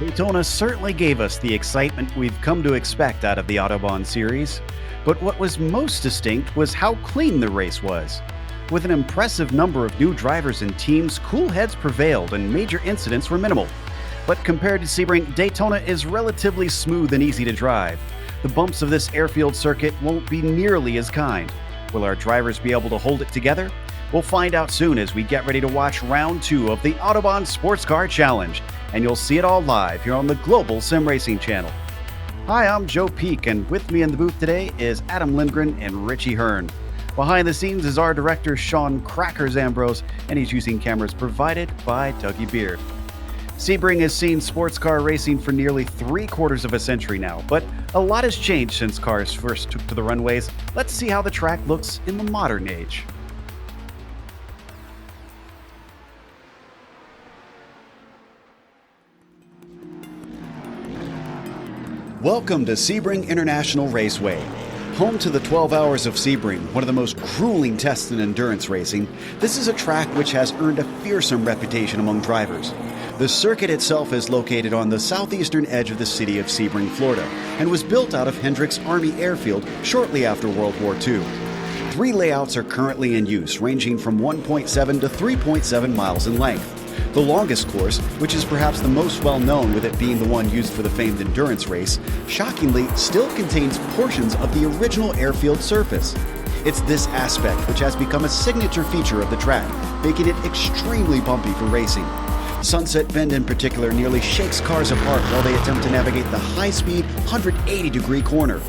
Daytona certainly gave us the excitement we've come to expect out of the Autobahn series, but what was most distinct was how clean the race was. With an impressive number of new drivers and teams, cool heads prevailed and major incidents were minimal. But compared to Sebring, Daytona is relatively smooth and easy to drive. The bumps of this airfield circuit won't be nearly as kind. Will our drivers be able to hold it together? We'll find out soon as we get ready to watch round 2 of the Autobahn Sportscar Challenge, and you'll see it all live here on the Global SimRacing Channel. Hi, I'm Joe Peak, and with me in the booth today is Adam Lindgren and Richie Hearn. Behind the scenes is our director, Sean Crackers Ambrose, and he's using cameras provided by Dougie Beard. Sebring has seen sports car racing for nearly 3/4 of a century now, but a lot has changed since cars first took to the runways. Let's see how the track looks in the modern age. Welcome to Sebring International Raceway. Home to the 12 Hours of Sebring, one of the most grueling tests in endurance racing, this is a track which has earned a fearsome reputation among drivers. The circuit itself is located on the southeastern edge of the city of Sebring, Florida, and was built out of Hendricks Army Airfield shortly after World War II. 3 layouts are currently in use, ranging from 1.7 to 3.7 miles in length. The longest course, which is perhaps the most well-known with it being the one used for the famed endurance race, shockingly still contains portions of the original airfield surface. It's this aspect which has become a signature feature of the track, making it extremely bumpy for racing. Sunset Bend in particular nearly shakes cars apart while they attempt to navigate the high-speed 180-degree corner.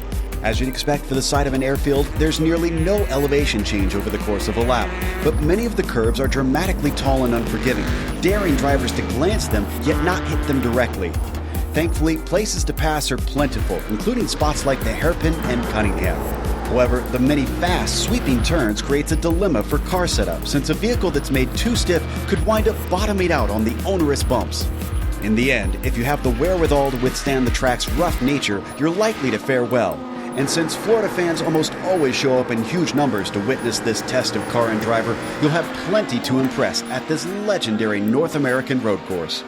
As you'd expect for the side of an airfield, there's nearly no elevation change over the course of a lap, but many of the curves are dramatically tall and unforgiving, daring drivers to glance them yet not hit them directly. Thankfully, places to pass are plentiful, including spots like the Hairpin and Cunningham. However, the many fast, sweeping turns creates a dilemma for car setup, since a vehicle that's made too stiff could wind up bottoming out on the onerous bumps. In the end, if you have the wherewithal to withstand the track's rough nature, you're likely to fare well. And since Florida fans almost always show up in huge numbers to witness this test of car and driver, you'll have plenty to impress at this legendary North American road course.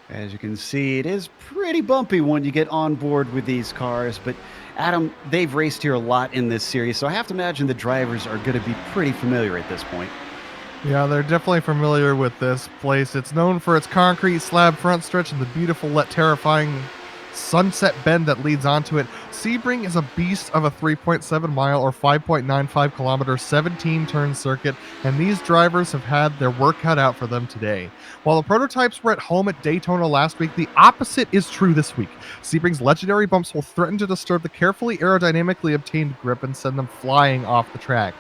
As you can see, it is pretty bumpy when you get on board with these cars, but Adam, they've raced here a lot in this series, so I have to imagine the drivers are going to be pretty familiar at this point. Yeah, they're definitely familiar with this place. It's known for its concrete slab front stretch and the beautiful yet terrifying Sunset Bend that leads onto it. Sebring is a beast of a 3.7 mile or 5.95 kilometer 17-turn circuit, and these drivers have had their work cut out for them today. While the prototypes were at home at Daytona last week, the opposite is true this week. Sebring's legendary bumps will threaten to disturb the carefully aerodynamically obtained grip and send them flying off the track.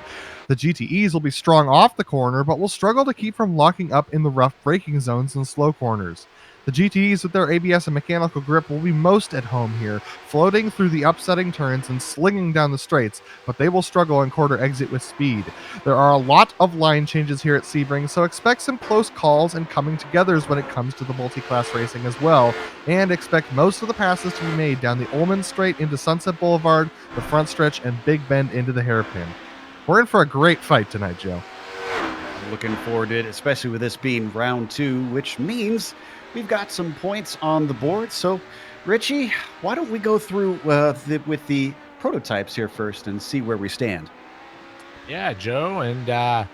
The GTEs will be strong off the corner, but will struggle to keep from locking up in the rough braking zones and slow corners. The GTEs with their ABS and mechanical grip will be most at home here, floating through the upsetting turns and slinging down the straights, but they will struggle in quarter exit with speed. There are a lot of line changes here at Sebring, so expect some close calls and coming togethers when it comes to the multi-class racing as well, and expect most of the passes to be made down the Ullman Straight into Sunset Boulevard, the front stretch, and Big Bend into the hairpin. We're in for a great fight tonight, Joe. Looking forward to it, especially with this being round 2, which means we've got some points on the board. So, Richie, why don't we go through with the prototypes here first and see where we stand? Yeah, Joe. And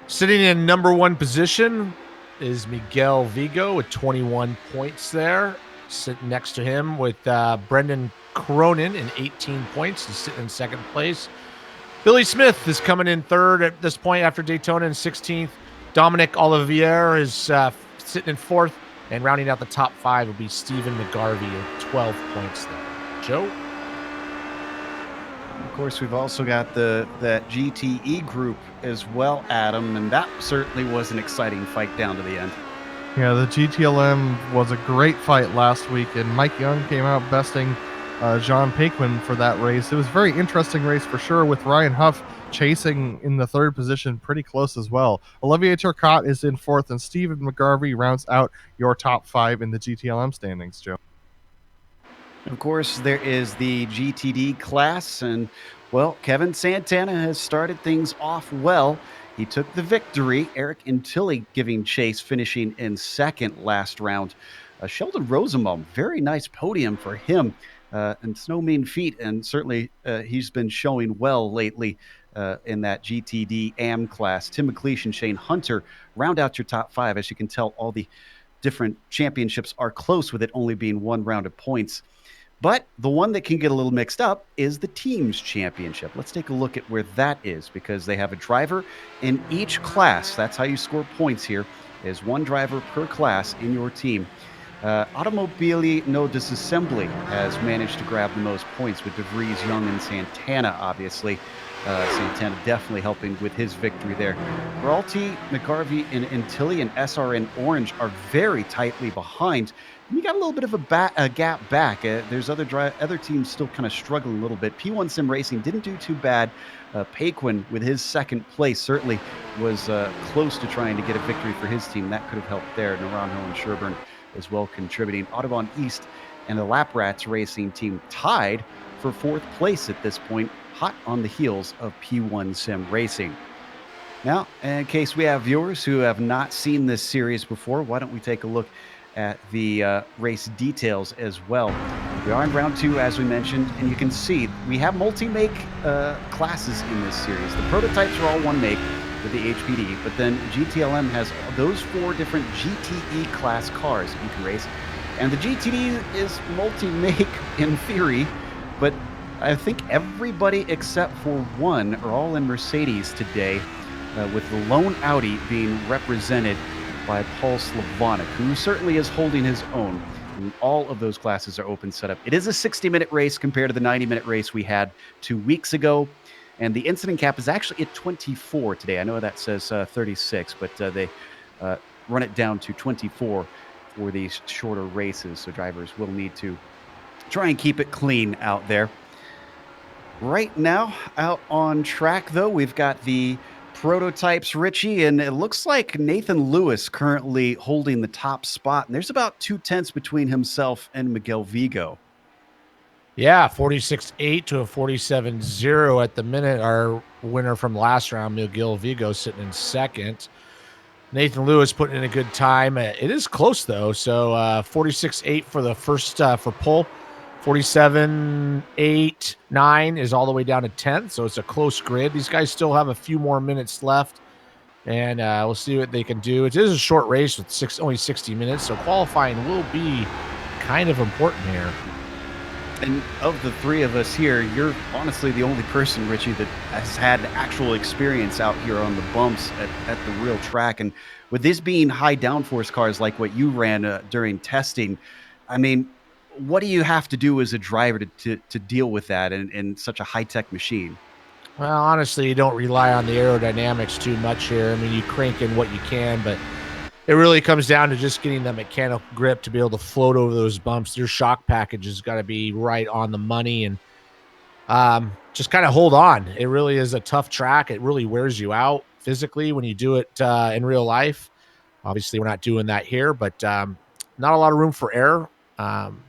sitting in number 1 position is Miguel Vigo with 21 points there. Sitting next to him with Brendan Cronin in 18 points. He's sitting in second place. Billy Smith is coming in third at this point after Daytona in 16th. Dominic Olivier is sitting in fourth. And rounding out the top 5 will be Stephen McGarvey at 12 points there. Joe? Of course, we've also got that GTE group as well, Adam, and that certainly was an exciting fight down to the end. Yeah, the GTLM was a great fight last week, and Mike Young came out besting Jean Paquin for that race. It was a very interesting race for sure, with Ryan Huff chasing in the 3rd position pretty close as well. Olivier Turcotte is in 4th, and Stephen McGarvey rounds out your top 5 in the GTLM standings, Joe. Of course, there is the GTD class, and well, Kevin Santana has started things off well. He took the victory. Eric Antilli giving chase, finishing in second last round. Sheldon Rosenbaum, very nice podium for him, and it's no mean feat. And certainly, he's been showing well lately in that GTD AM class. Tim McLeish and Shane Hunter round out your top five. As you can tell, all the different championships are close, with it only being one round of points. But the one that can get a little mixed up is the team's championship. Let's take a look at where that is, because they have a driver in each class. That's how you score points here, is one driver per class in your team. Automobili no Disassembly has managed to grab the most points with DeVries, Young, and Santana, obviously. Santana definitely helping with his victory there. Peralti, McGarvey, and Antilli and SRN Orange are very tightly behind. We got a little bit of a gap back. There's other teams still kind of struggling a little bit. P1 Sim Racing didn't do too bad. Paquin, with his second place, certainly was close to trying to get a victory for his team. That could have helped there. Naranjo and Sherburne as well contributing. Autobahn East and the Lap Rats Racing team tied for fourth place at this point, hot on the heels of P1 Sim Racing. Now, in case we have viewers who have not seen this series before, why don't we take a look at the race details as well. We are in round two, as we mentioned, and you can see we have multi-make classes in this series. The prototypes are all one make with the HPD, but then GTLM has those four different GTE class cars that you can race. And the GTD is multi-make in theory, but I think everybody except for one are all in Mercedes today, with the lone Audi being represented by Paul Slavonik, who certainly is holding his own. And all of those classes are open setup. It is a 60-minute race compared to the 90-minute race we had 2 weeks ago. And the incident cap is actually at 24 today. I know that says 36, but they run it down to 24 for these shorter races. So drivers will need to try and keep it clean out there. Right now, out on track, though, we've got the prototypes, Richie, and it looks like Nathan Lewis currently holding the top spot. And there's about 2/10 between himself and Miguel Vigo. Yeah, 46.8 to a 47.0 at the minute. Our winner from last round, Miguel Vigo, sitting in second. Nathan Lewis putting in a good time. It is close, though. So 46.8 for the first for pole. 47.8, 9 is all the way down to 10th. So it's a close grid. These guys still have a few more minutes left, and we'll see what they can do. It is a short race with only 60 minutes, so qualifying will be kind of important here. And of the three of us here, you're honestly the only person, Richie, that has had actual experience out here on the bumps at the real track. And with this being high downforce cars like what you ran during testing, I mean, what do you have to do as a driver to deal with that in such a high-tech machine? Well, honestly, you don't rely on the aerodynamics too much here. I mean, you crank in what you can, but it really comes down to just getting the mechanical grip to be able to float over those bumps. Your shock package has got to be right on the money, and just kind of hold on. It really is a tough track. It really wears you out physically when you do it in real life. Obviously, we're not doing that here, but not a lot of room for error.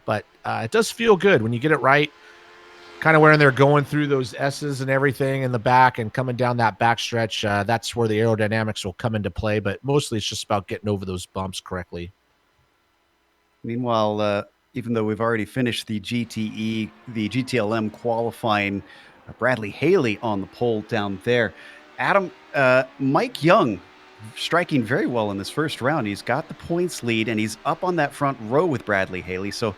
But it does feel good when you get it right. Kind of when they're going through those S's and everything in the back and coming down that back stretch, that's where the aerodynamics will come into play. But mostly it's just about getting over those bumps correctly. Meanwhile, even though we've already finished the GTLM qualifying, Bradley Haley on the pole down there. Adam, Mike Young striking very well in this first round. He's got the points lead, and he's up on that front row with Bradley Haley. So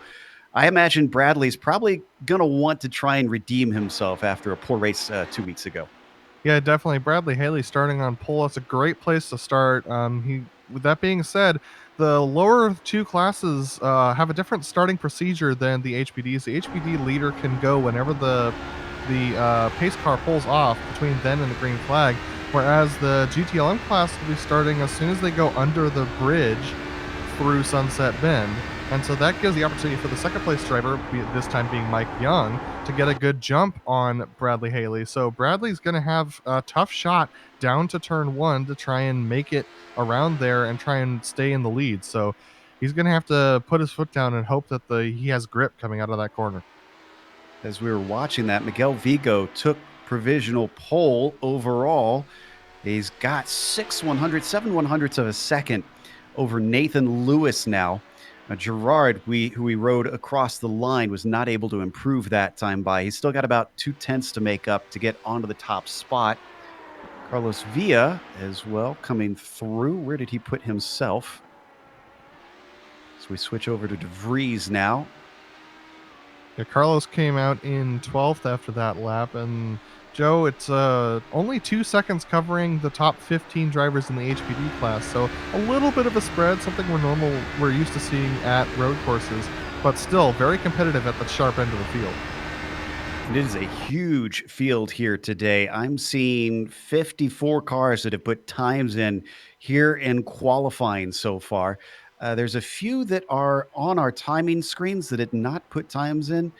I imagine Bradley's probably going to want to try and redeem himself after a poor race 2 weeks ago. Yeah, definitely. Bradley Haley starting on pole. That's a great place to start. With that being said, the lower two classes have a different starting procedure than the HPDs. The HPD leader can go whenever the pace car pulls off between then and the green flag, whereas the GTLM class will be starting as soon as they go under the bridge through Sunset Bend. And so that gives the opportunity for the second place driver, this time being Mike Young, to get a good jump on Bradley Haley. So Bradley's going to have a tough shot down to turn one to try and make it around there and try and stay in the lead. So he's going to have to put his foot down and hope that he has grip coming out of that corner. As we were watching that, Miguel Vigo took provisional pole overall. He's got 7 100ths of a second over Nathan Lewis now. Gerard, who we rode across the line, was not able to improve that time by. He's still got about 2/10 to make up to get onto the top spot. Carlos Villa as well coming through. Where did he put himself? So we switch over to De Vries now. Yeah, Carlos came out in 12th after that lap, and Joe, it's only 2 seconds covering the top 15 drivers in the HPD class, so a little bit of a spread, something we're used to seeing at road courses, but still very competitive at the sharp end of the field. It is a huge field here today. I'm seeing 54 cars that have put times in here in qualifying so far. There's a few that are on our timing screens that did not put times in,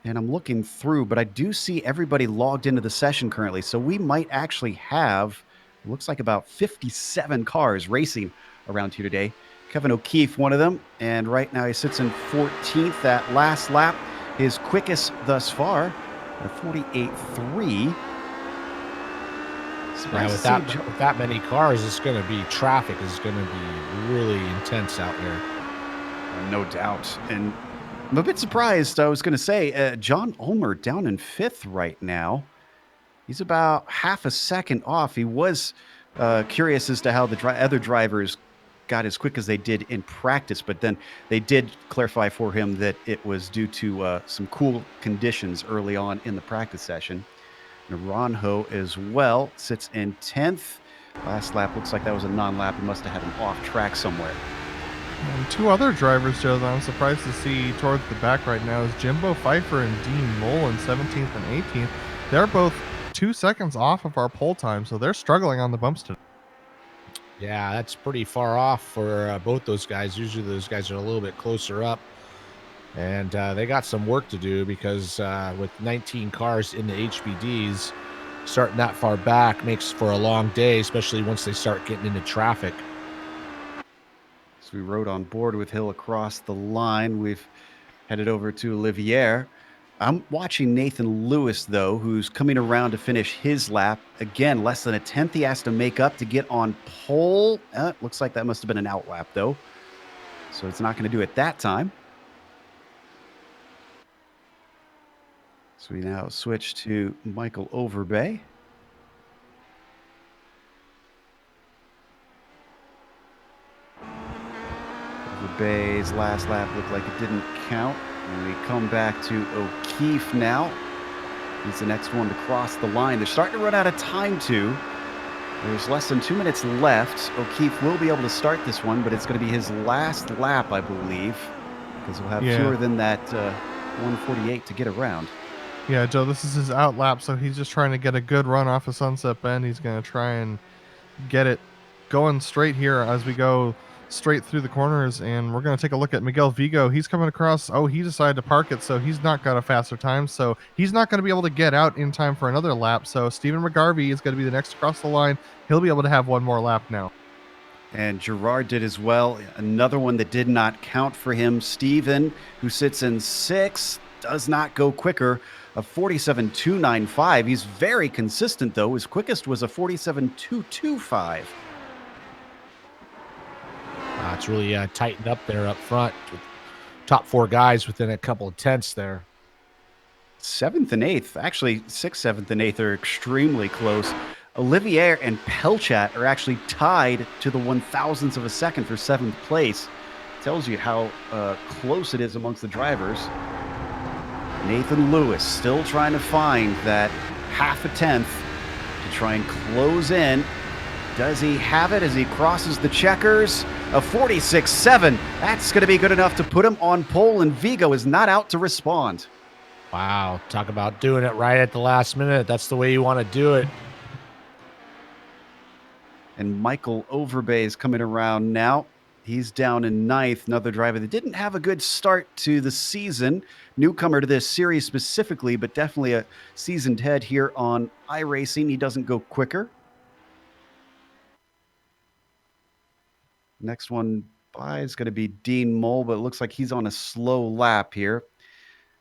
and I'm looking through, but I do see everybody logged into the session currently. So we might actually have, it looks like about 57 cars racing around here today. Kevin O'Keefe, one of them, and right now he sits in 14th. That last lap, his quickest thus far, a 48.3. Yeah, with that many cars, it's going to be traffic is going to be really intense out there. No doubt. And I'm a bit surprised. I was going to say, John Ulmer down in 5th right now. He's about half a second off. He was curious as to how the other drivers got as quick as they did in practice, but then they did clarify for him that it was due to some cool conditions early on in the practice session. Naranjo as well sits in 10th. Last lap looks like that was a non-lap. He must have had him off track somewhere. And 2 other drivers, Joe, that I'm surprised to see towards the back right now is Jimbo Pfeiffer and Dean Moll in 17th and 18th. They're both 2 seconds off of our pole time, so they're struggling on the bumps today. Yeah, that's pretty far off for both those guys. Usually those guys are a little bit closer up. And they got some work to do because with 19 cars in the HBDs, starting that far back makes for a long day, especially once they start getting into traffic. So we rode on board with Hill across the line. We've headed over to Olivier. I'm watching Nathan Lewis, though, who's coming around to finish his lap. Again, less than a 10th he has to make up to get on pole. Looks like that must have been an out lap, though. So it's not going to do it that time. So we now switch to Michael Overbay. Overbay's last lap looked like it didn't count. And we come back to O'Keefe now. He's the next one to cross the line. They're starting to run out of time, too. There's less than 2 minutes left. O'Keefe will be able to start this one, but it's going to be his last lap, I believe, because we'll have fewer than that 148 to get around. Yeah, Joe, this is his out lap, so he's just trying to get a good run off of Sunset Bend. He's going to try and get it going straight here as we go straight through the corners, and we're going to take a look at Miguel Vigo. He's coming across. Oh, he decided to park it, so he's not got a faster time, so he's not going to be able to get out in time for another lap. So Stephen McGarvey is going to be the next across the line. He'll be able to have one more lap now. And Gerard did as well. Another one that did not count for him. Steven, who sits in 6th, does not go quicker. A 47.295. He's very consistent, though. His quickest was a 47.225. It's really tightened up there up front. Top 4 guys within a couple of tenths there. 7th and 8th, actually 6th, 7th, and 8th are extremely close. Olivier and Pelchat are actually tied to the 1,000ths of a second for 7th place. Tells you how close it is amongst the drivers. Nathan Lewis still trying to find that half a tenth to try and close in. Does he have it as he crosses the checkers? A 46.7. That's going to be good enough to put him on pole, and Vigo is not out to respond. Wow, talk about doing it right at the last minute. That's the way you want to do it. And Michael Overbay is coming around now. He's down in 9th, another driver that didn't have a good start to the season. Newcomer to this series specifically, but definitely a seasoned head here on iRacing. He doesn't go quicker. Next one by is going to be Dean Mole, but it looks like he's on a slow lap here.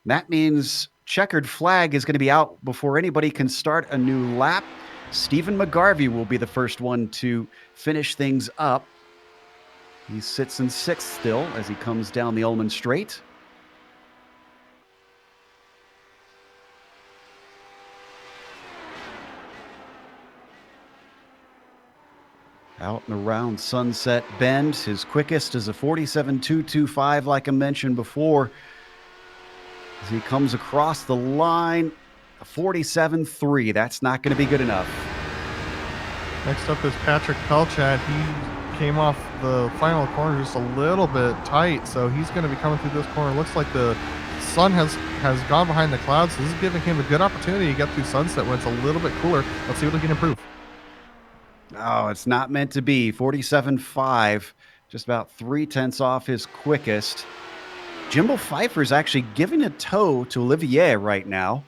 That means checkered flag is going to be out before anybody can start a new lap. Stephen McGarvey will be the first one to finish things up. He sits in 6th still as he comes down the Ullman Straight. Out and around Sunset Bend. His quickest is a 47.225, like I mentioned before. As he comes across the line, a 47.3. That's not going to be good enough. Next up is Patrick Pelchat. He came off the final corner just a little bit tight, so he's going to be coming through this corner. Looks like the sun has gone behind the clouds, so this is giving him a good opportunity to get through Sunset when it's a little bit cooler. Let's see what he can improve. Oh, it's not meant to be. 47.5, just about 0.3 off his quickest. Jimbo Pfeiffer's actually giving a tow to Olivier right now.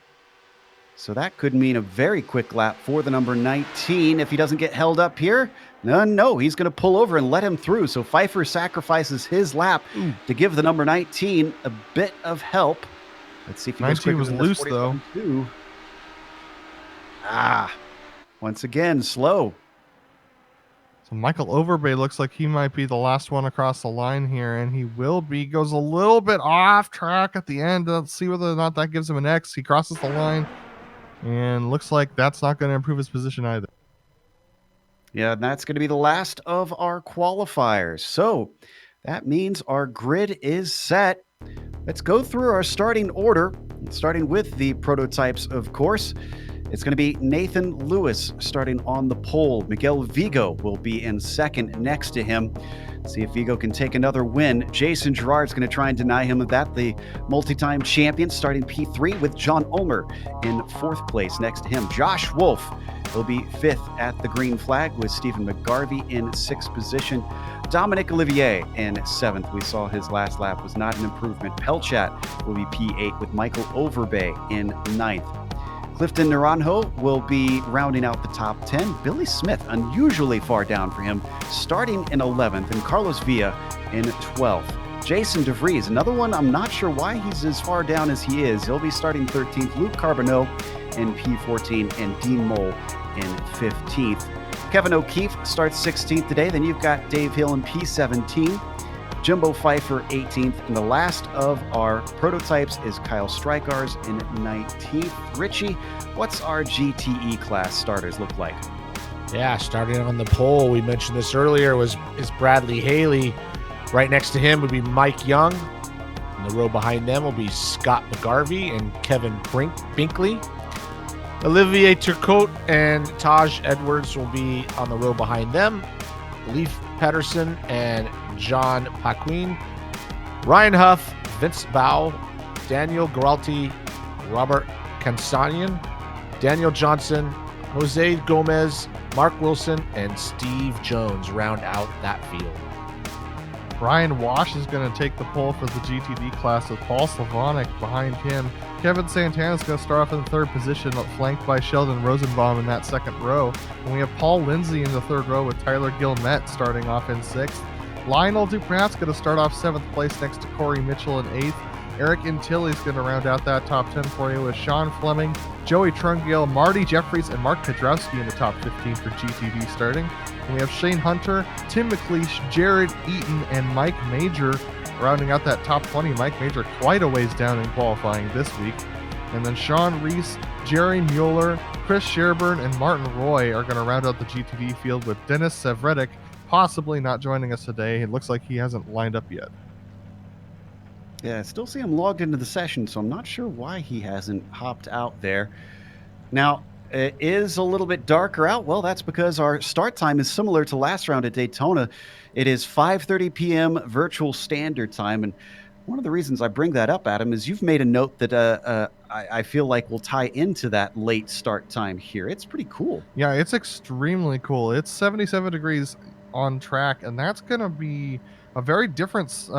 So that could mean a very quick lap for the number 19 if he doesn't get held up here. No, he's going to pull over and let him through. So Pfeiffer sacrifices his lap to give the number 19 a bit of help. Let's see if he goes quicker was than loose, this though. 47.2. Once again, slow. So Michael Overbay looks like he might be the last one across the line here, and he will be. Goes a little bit off track at the end. Let's see whether or not that gives him an X. He crosses the line, and looks like that's not going to improve his position either. Yeah, and that's going to be the last of our qualifiers. So that means our grid is set. Let's go through our starting order, starting with the prototypes, of course. It's going to be Nathan Lewis starting on the pole. Miguel Vigo will be in second next to him. See if Vigo can take another win. Jason Girard's going to try and deny him of that. The multi-time champion starting P3 with John Ulmer in 4th place next to him. Josh Wolf will be 5th at the green flag with Stephen McGarvey in 6th position. Dominic Olivier in 7th. We saw his last lap was not an improvement. Pelchat will be P8 with Michael Overbay in 9th. Clifton Naranjo will be rounding out the top 10. Billy Smith, unusually far down for him, starting in 11th, and Carlos Villa in 12th. Jason DeVries, another one I'm not sure why he's as far down as he is. He'll be starting 13th. Luke Carbonneau in P14, and Dean Mole in 15th. Kevin O'Keefe starts 16th today. Then you've got Dave Hill in P17. Jimbo Pfeiffer 18th, and the last of our prototypes is Kyle Strykars in 19th. Richie, what's our GTE class starters look like? Yeah, starting on the pole, we mentioned this earlier, is Bradley Haley. Right next to him would be Mike Young. In the row behind them will be Scott McGarvey and Kevin Binkley. Olivier Turcotte and Taj Edwards will be on the row behind them. Leif Pedersen and John Paquin, Ryan Huff, Vince Bow, Daniel Garalti, Robert Kansanian, Daniel Johnson, Jose Gomez, Mark Wilson, and Steve Jones round out that field. Brian Wash is going to take the pole for the GTD class with Paul Slavonic behind him. Kevin Santana is going to start off in the 3rd position, flanked by Sheldon Rosenbaum in that 2nd row. And we have Paul Lindsay in the 3rd row with Tyler Gilmette starting off in 6th. Lionel Duprat's going to start off 7th place next to Corey Mitchell in 8th. Eric Intilli's going to round out that top 10 for you with Sean Fleming, Joey Trungale, Marty Jeffries, and Mark Pedrowski in the top 15 for GTD starting. And we have Shane Hunter, Tim McLeish, Jared Eaton, and Mike Major rounding out that top 20. Mike Major quite a ways down in qualifying this week. And then Sean Reese, Jerry Mueller, Chris Sherburne, and Martin Roy are going to round out the GTD field with Dennis Sevredic possibly not joining us today. It looks like he hasn't lined up yet. Yeah, I still see him logged into the session, so I'm not sure why he hasn't hopped out there. Now, it is a little bit darker out. Well, that's because our start time is similar to last round at Daytona. It is 5:30 p.m. virtual standard time, and one of the reasons I bring that up, Adam, is you've made a note that I feel like will tie into that late start time here. It's pretty cool. Yeah, it's extremely cool. It's 77 degrees on track, and that's going to be a very different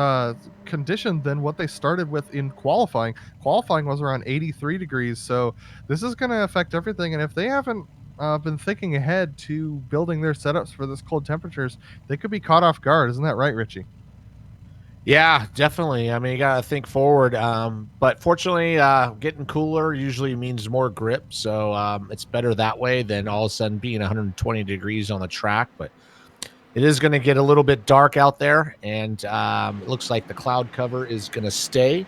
condition than what they started with in qualifying. Qualifying was around 83 degrees, so this is going to affect everything. And if they haven't been thinking ahead to building their setups for this cold temperatures, they could be caught off guard. Isn't that right, Richie? Yeah, definitely. I mean, you got to think forward. But fortunately, getting cooler usually means more grip. So it's better that way than all of a sudden being 120 degrees on the track. But it is going to get a little bit dark out there. And it looks like the cloud cover is going to stay.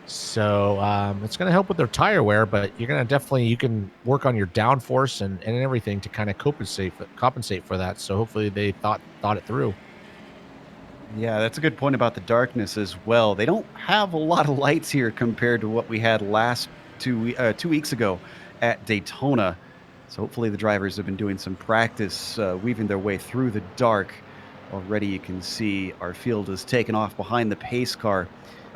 So it's going to help with their tire wear. But you're going to definitely, you can work on your downforce and everything to kind of compensate for that. So hopefully they thought it through. Yeah, that's a good point about the darkness as well. They don't have a lot of lights here compared to what we had last 2 weeks ago at Daytona. So hopefully the drivers have been doing some practice, weaving their way through the dark. Already you can see our field is taken off behind the pace car,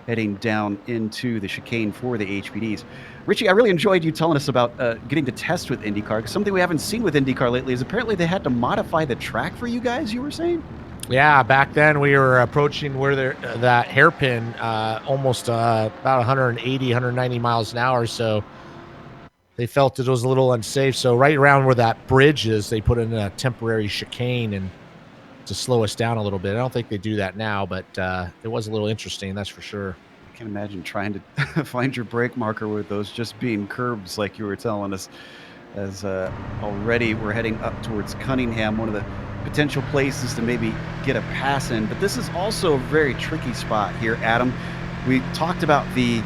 heading down into the chicane for the HPDs. Richie, I really enjoyed you telling us about getting to test with IndyCar. 'Cause something we haven't seen with IndyCar lately is apparently they had to modify the track for you guys, you were saying? Yeah, back then we were approaching where that hairpin, almost about 180, 190 miles an hour. So they felt it was a little unsafe. So right around where that bridge is, they put in a temporary chicane and to slow us down a little bit. I don't think they do that now, but it was a little interesting, that's for sure. I can imagine trying to find your brake marker with those just being curbs like you were telling us, as already we're heading up towards Cunningham, one of the potential places to maybe get a pass in. But this is also a very tricky spot here, Adam. We talked about the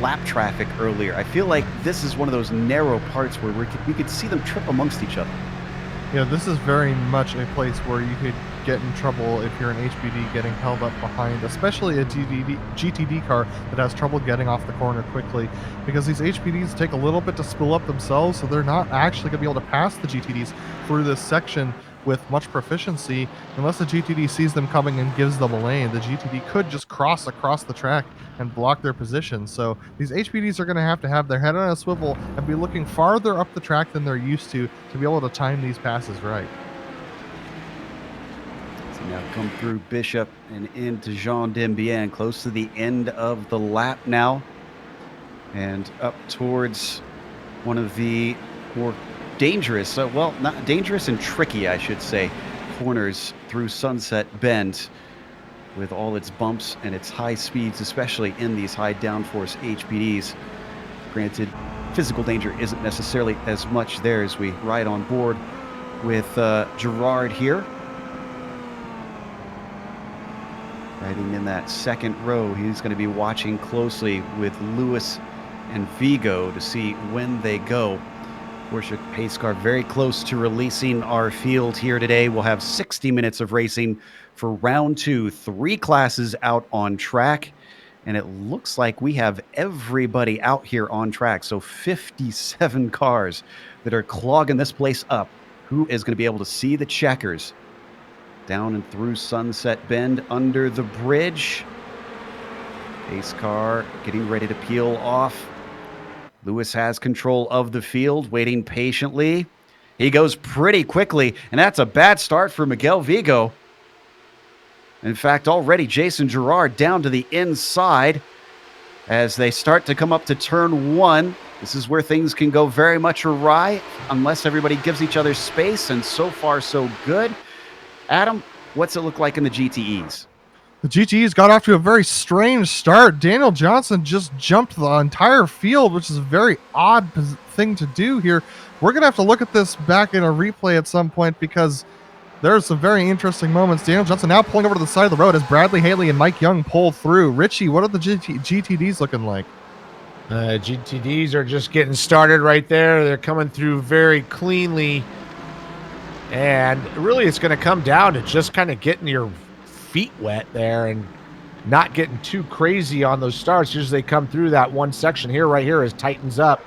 lap traffic earlier. I feel like this is one of those narrow parts where we could see them trip amongst each other. Yeah, this is very much a place where you could get in trouble if you're an HPD getting held up behind, especially a GTD car that has trouble getting off the corner quickly, because these HPDs take a little bit to spool up themselves, so they're not actually going to be able to pass the GTDs through this section with much proficiency. Unless the GTD sees them coming and gives them a lane, the GTD could just cross across the track and block their position. So these HPDs are going to have their head on a swivel and be looking farther up the track than they're used to be able to time these passes right. So now come through Bishop and into Jean Dembien, close to the end of the lap now, and up towards one of the more dangerous, well, not dangerous and tricky, I should say, corners through Sunset Bend, with all its bumps and its high speeds, especially in these high downforce HPDs. Granted, physical danger isn't necessarily as much there as we ride on board with Gerard here. Riding in that second row, he's going to be watching closely with Lewis and Vigo to see when they go. Porsche pace car very close to releasing our field here today. We'll have 60 minutes of racing for round 2, 3 classes out on track. And it looks like we have everybody out here on track. So 57 cars that are clogging this place up. Who is going to be able to see the checkers? Down and through Sunset Bend, under the bridge. Pace car getting ready to peel off. Lewis has control of the field, waiting patiently. He goes pretty quickly, and that's a bad start for Miguel Vigo. In fact, already Jason Gerard down to the inside as they start to come up to turn 1. This is where things can go very much awry unless everybody gives each other space, and so far so good. Adam, what's it look like in the GTEs? The GTEs got off to a very strange start. Daniel Johnson just jumped the entire field, which is a very odd thing to do here. We're going to have to look at this back in a replay at some point because there's some very interesting moments. Daniel Johnson now pulling over to the side of the road as Bradley Haley and Mike Young pull through. Richie, what are the GTDs looking like? GTDs are just getting started right there. They're coming through very cleanly. And really, it's going to come down to just kind of getting your feet wet there and not getting too crazy on those starts. Usually they come through that one section here, right here, as tightens up.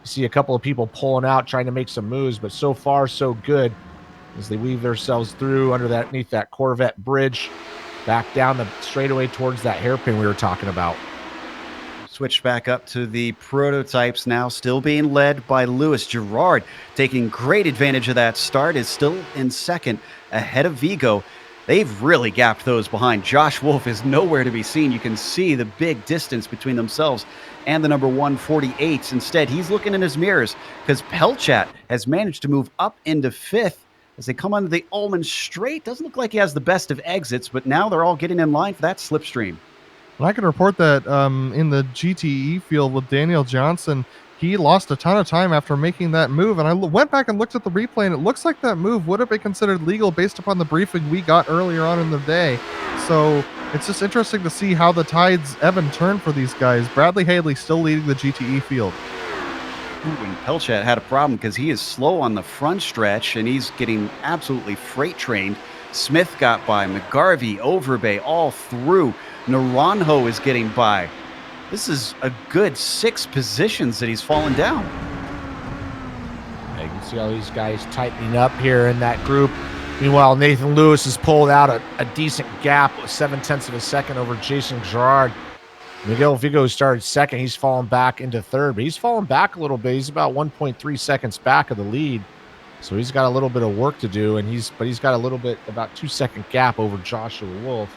You see a couple of people pulling out, trying to make some moves, but so far so good as they weave themselves through underneath that Corvette bridge, back down the straightaway towards that hairpin we were talking about. Switch back up to the prototypes now, still being led by Lewis. Gerard taking great advantage of that start, is still in second ahead of Vigo. They've really gapped those behind. Josh Wolf is nowhere to be seen. You can see the big distance between themselves and the number 148. Instead, he's looking in his mirrors because Pelchat has managed to move up into 5th as they come onto the Ullman straight. Doesn't look like he has the best of exits, but now they're all getting in line for that slipstream. And I can report that in the GTE field with Daniel Johnson, he lost a ton of time after making that move. And I went back and looked at the replay, and it looks like that move would have been considered legal based upon the briefing we got earlier on in the day. So it's just interesting to see how the tides ebb and turn for these guys. Bradley Haley still leading the GTE field. And Pelchat had a problem because he is slow on the front stretch, and he's getting absolutely freight trained. Smith got by, McGarvey, Overbay, all through. Naranjo is getting by. This is a good 6 positions that he's fallen down. You can see all these guys tightening up here in that group. Meanwhile, Nathan Lewis has pulled out a decent gap, 0.7 of a second over Jason Gerard. Miguel Vigo started second. He's fallen back into third, but he's fallen back a little bit. He's about 1.3 seconds back of the lead. So he's got a little bit of work to do, and he's got a little bit, about 2-second gap over Joshua Wolf.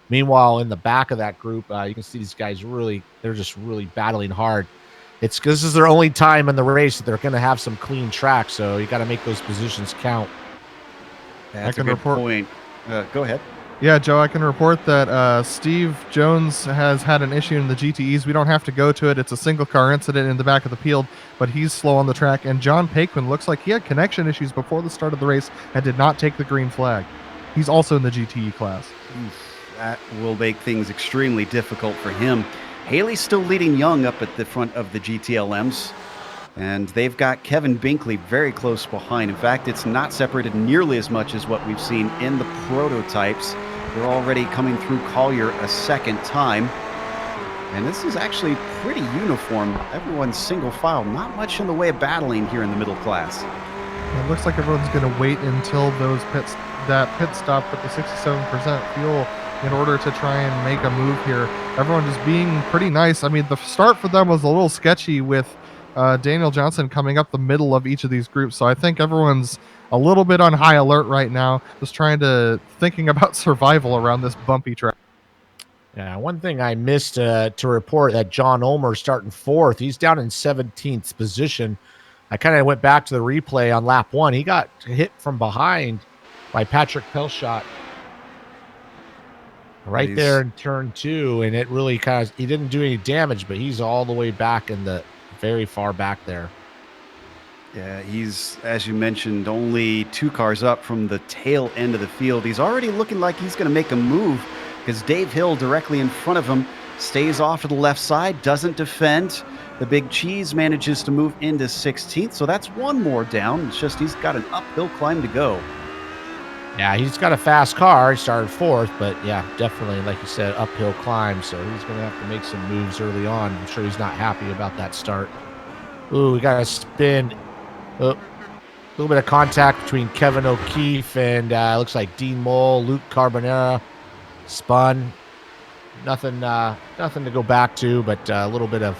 Meanwhile, in the back of that group, you can see these guys they're just really battling hard. This is their only time in the race that they're going to have some clean track, so you got to make those positions count. That's a good point. Go ahead. Yeah, Joe, I can report that Steve Jones has had an issue in the GTEs. We don't have to go to it. It's a single car incident in the back of the field, but he's slow on the track. And John Paquin looks like he had connection issues before the start of the race and did not take the green flag. He's also in the GTE class. That will make things extremely difficult for him. Haley's still leading Young up at the front of the GTLMs, and they've got Kevin Binkley very close behind. In fact, it's not separated nearly as much as what we've seen in the prototypes. They're already coming through Collier a second time, and this is actually pretty uniform. Everyone's single file, not much in the way of battling here in the middle class. It looks like everyone's going to wait until that pit stop with the 67% fuel in order to try and make a move here. Everyone just being pretty nice. I mean, the start for them was a little sketchy with Daniel Johnson coming up the middle of each of these groups. So I think everyone's a little bit on high alert right now, just thinking about survival around this bumpy track. Yeah, one thing I missed to report that John Ulmer starting 4th. He's down in 17th position. I kind of went back to the replay on lap 1. He got hit from behind by Patrick Pelchat there in turn 2, and it really he didn't do any damage, but he's all the way back in the very far back there. Yeah, he's, as you mentioned, only 2 cars up from the tail end of the field. He's already looking like he's going to make a move because Dave Hill directly in front of him stays off to the left side, doesn't defend. The Big Cheese manages to move into 16th, so that's 1 more down. It's just he's got an uphill climb to go. Yeah, he's got a fast car. He started 4th, but yeah, definitely, like you said, uphill climb. So he's going to have to make some moves early on. I'm sure he's not happy about that start. Ooh, we got a spin. A little bit of contact between Kevin O'Keefe and looks like Dean Mole, Luke Carbonera. Spun. Nothing to go back to, but a little bit of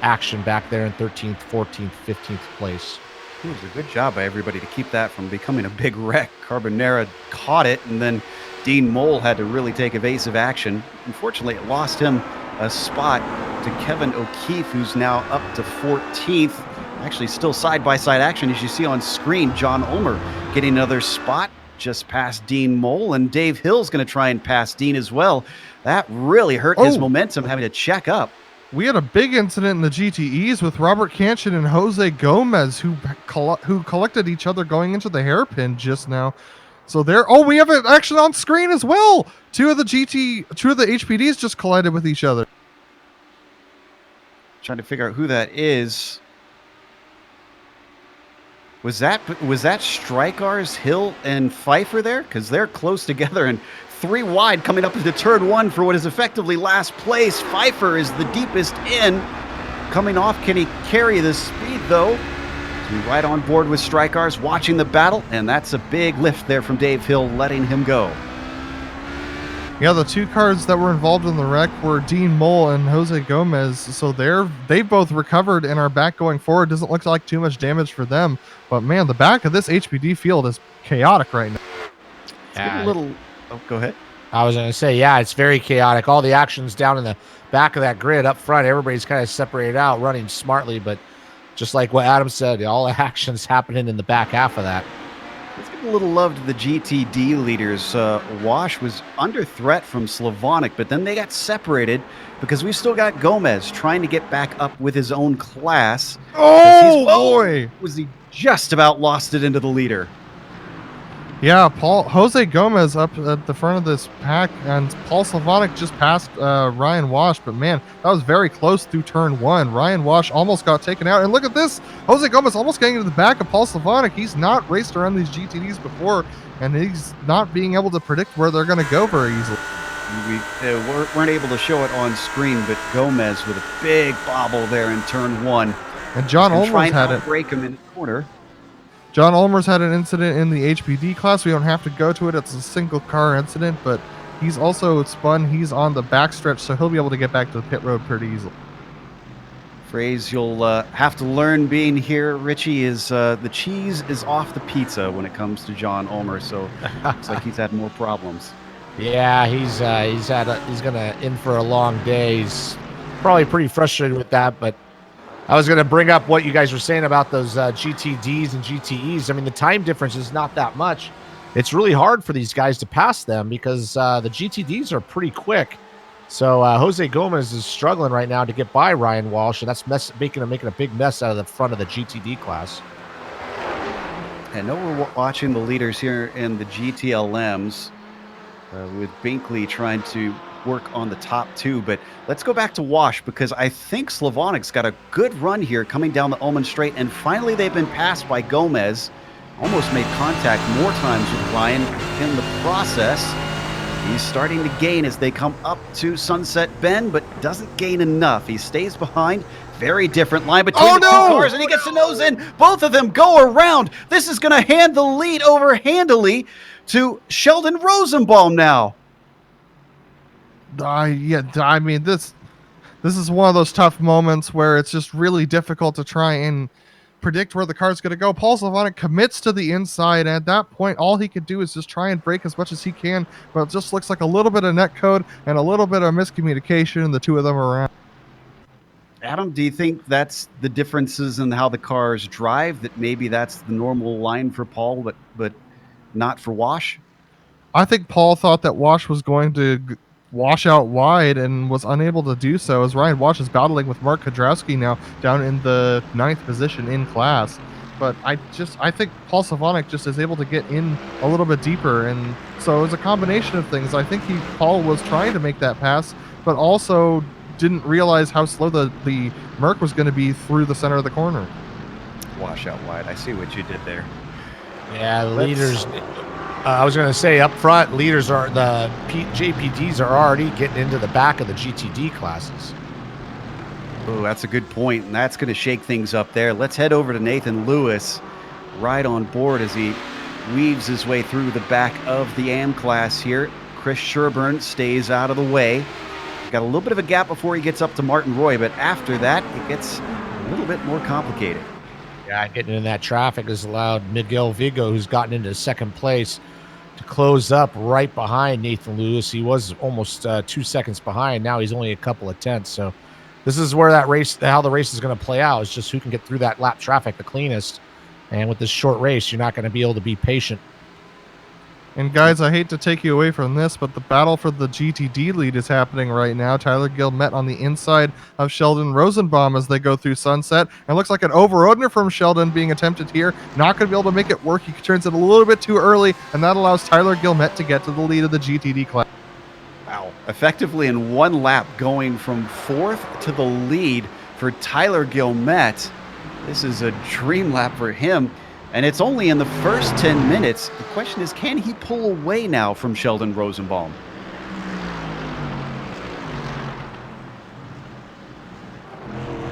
action back there in 13th, 14th, 15th place. It was a good job by everybody to keep that from becoming a big wreck. Carbonera caught it, and then Dean Mole had to really take evasive action. Unfortunately, it lost him a spot to Kevin O'Keefe, who's now up to 14th. Actually, still side-by-side action, as you see on screen. John Ulmer getting another spot just past Dean Mole, and Dave Hill's going to try and pass Dean as well. That really hurt his momentum, having to check up. We had a big incident in the GTEs with Robert Cancian and Jose Gomez, who collected each other going into the hairpin just now. So we have an action on screen as well. 2 of the HPDs just collided with each other. Trying to figure out who that is. Was that Strykars, Hill, and Pfeiffer there? Because they're close together and 3 wide coming up into turn 1 for what is effectively last place. Pfeiffer is the deepest in. Coming off, can he carry the speed though? So right on board with Strykars, watching the battle, and that's a big lift there from Dave Hill, letting him go. Yeah, the 2 cars that were involved in the wreck were Dean Mole and Jose Gomez. So they both recovered and are back going forward. Doesn't look like too much damage for them. But man, the back of this HPD field is chaotic right now. Let's get a little... Oh, go ahead. I was going to say, yeah, it's very chaotic. All the action's down in the back of that grid up front. Everybody's kind of separated out, running smartly. But just like what Adam said, all the action's happening in the back half of that. Let's give a little love to the GTD leaders. Wash was under threat from Slavonic, but then they got separated because we've still got Gomez trying to get back up with his own class. Oh, boy. Was he just about lost it into the leader? Yeah, Jose Gomez up at the front of this pack, and Paul Slavonic just passed Ryan Wash, but man, that was very close through turn 1. Ryan Wash almost got taken out, and look at this, Jose Gomez almost getting into the back of Paul Slavonic. He's not raced around these GTDs before, and he's not being able to predict where they're going to go very easily. We weren't able to show it on screen, but Gomez with a big bobble there in turn 1. And John Olmers had it. Break him in the corner. John Olmers had an incident in the HPD class. We don't have to go to it. It's a single car incident, but he's also spun. He's on the backstretch, so he'll be able to get back to the pit road pretty easily. Phrase you'll have to learn being here, Richie, is the cheese is off the pizza when it comes to John Olmers, so looks like he's had more problems. Yeah, he's gonna in for a long day. He's probably pretty frustrated with that, but I was going to bring up what you guys were saying about those GTDs and GTEs. I mean, the time difference is not that much. It's really hard for these guys to pass them because the GTDs are pretty quick. So Jose Gomez is struggling right now to get by Ryan Walsh, and that's making a big mess out of the front of the GTD class. And now we're watching the leaders here in the GTLMs with Binkley trying to work on the top 2, but let's go back to Wash because I think Slavonic's got a good run here coming down the Ullman Straight, and finally they've been passed by Gomez. Almost made contact more times with Ryan in the process. He's starting to gain as they come up to Sunset Bend, but doesn't gain enough. He stays behind. Very different line between the two cars, and he gets the nose in. Both of them go around. This is going to hand the lead over handily to Sheldon Rosenbaum now. I mean, this is one of those tough moments where it's just really difficult to try and predict where the car's going to go. Paul Slavonic commits to the inside, and at that point, all he could do is just try and brake as much as he can, but it just looks like a little bit of netcode and a little bit of miscommunication, and the two of them are around. Adam, do you think that's the differences in how the cars drive, that maybe that's the normal line for Paul, but not for Wash? I think Paul thought that Wash was going to wash out wide and was unable to do so, as Ryan Wash is battling with Mark Kodrowski now down in the 9th position in class. But I think Paul Slavonic just is able to get in a little bit deeper, and so it was a combination of things. I think Paul was trying to make that pass, but also didn't realize how slow the Merc was going to be through the center of the corner. Wash out wide. I see what you did there. Yeah, the leaders. I was going to say up front, leaders are the JPDs are already getting into the back of the GTD classes. Oh, that's a good point, and that's going to shake things up there. Let's head over to Nathan Lewis, right on board as he weaves his way through the back of the AM class here. Chris Sherburne stays out of the way. Got a little bit of a gap before he gets up to Martin Roy, but after that, it gets a little bit more complicated. Yeah, getting in that traffic has allowed Miguel Vigo, who's gotten into second place, to close up right behind Nathan Lewis. He was almost 2 seconds behind. Now he's only a couple of tenths. So this is where how the race is going to play out. Is just who can get through that lap traffic the cleanest. And with this short race, you're not going to be able to be patient. And guys, I hate to take you away from this, but the battle for the GTD lead is happening right now. Tyler Gilmet on the inside of Sheldon Rosenbaum as they go through Sunset. And it looks like an over-roader from Sheldon being attempted here. Not going to be able to make it work. He turns it a little bit too early, and that allows Tyler Gilmet to get to the lead of the GTD class. Wow. Effectively in one lap going from 4th to the lead for Tyler Gilmet. This is a dream lap for him. And it's only in the first 10 minutes. The question is, can he pull away now from Sheldon Rosenbaum?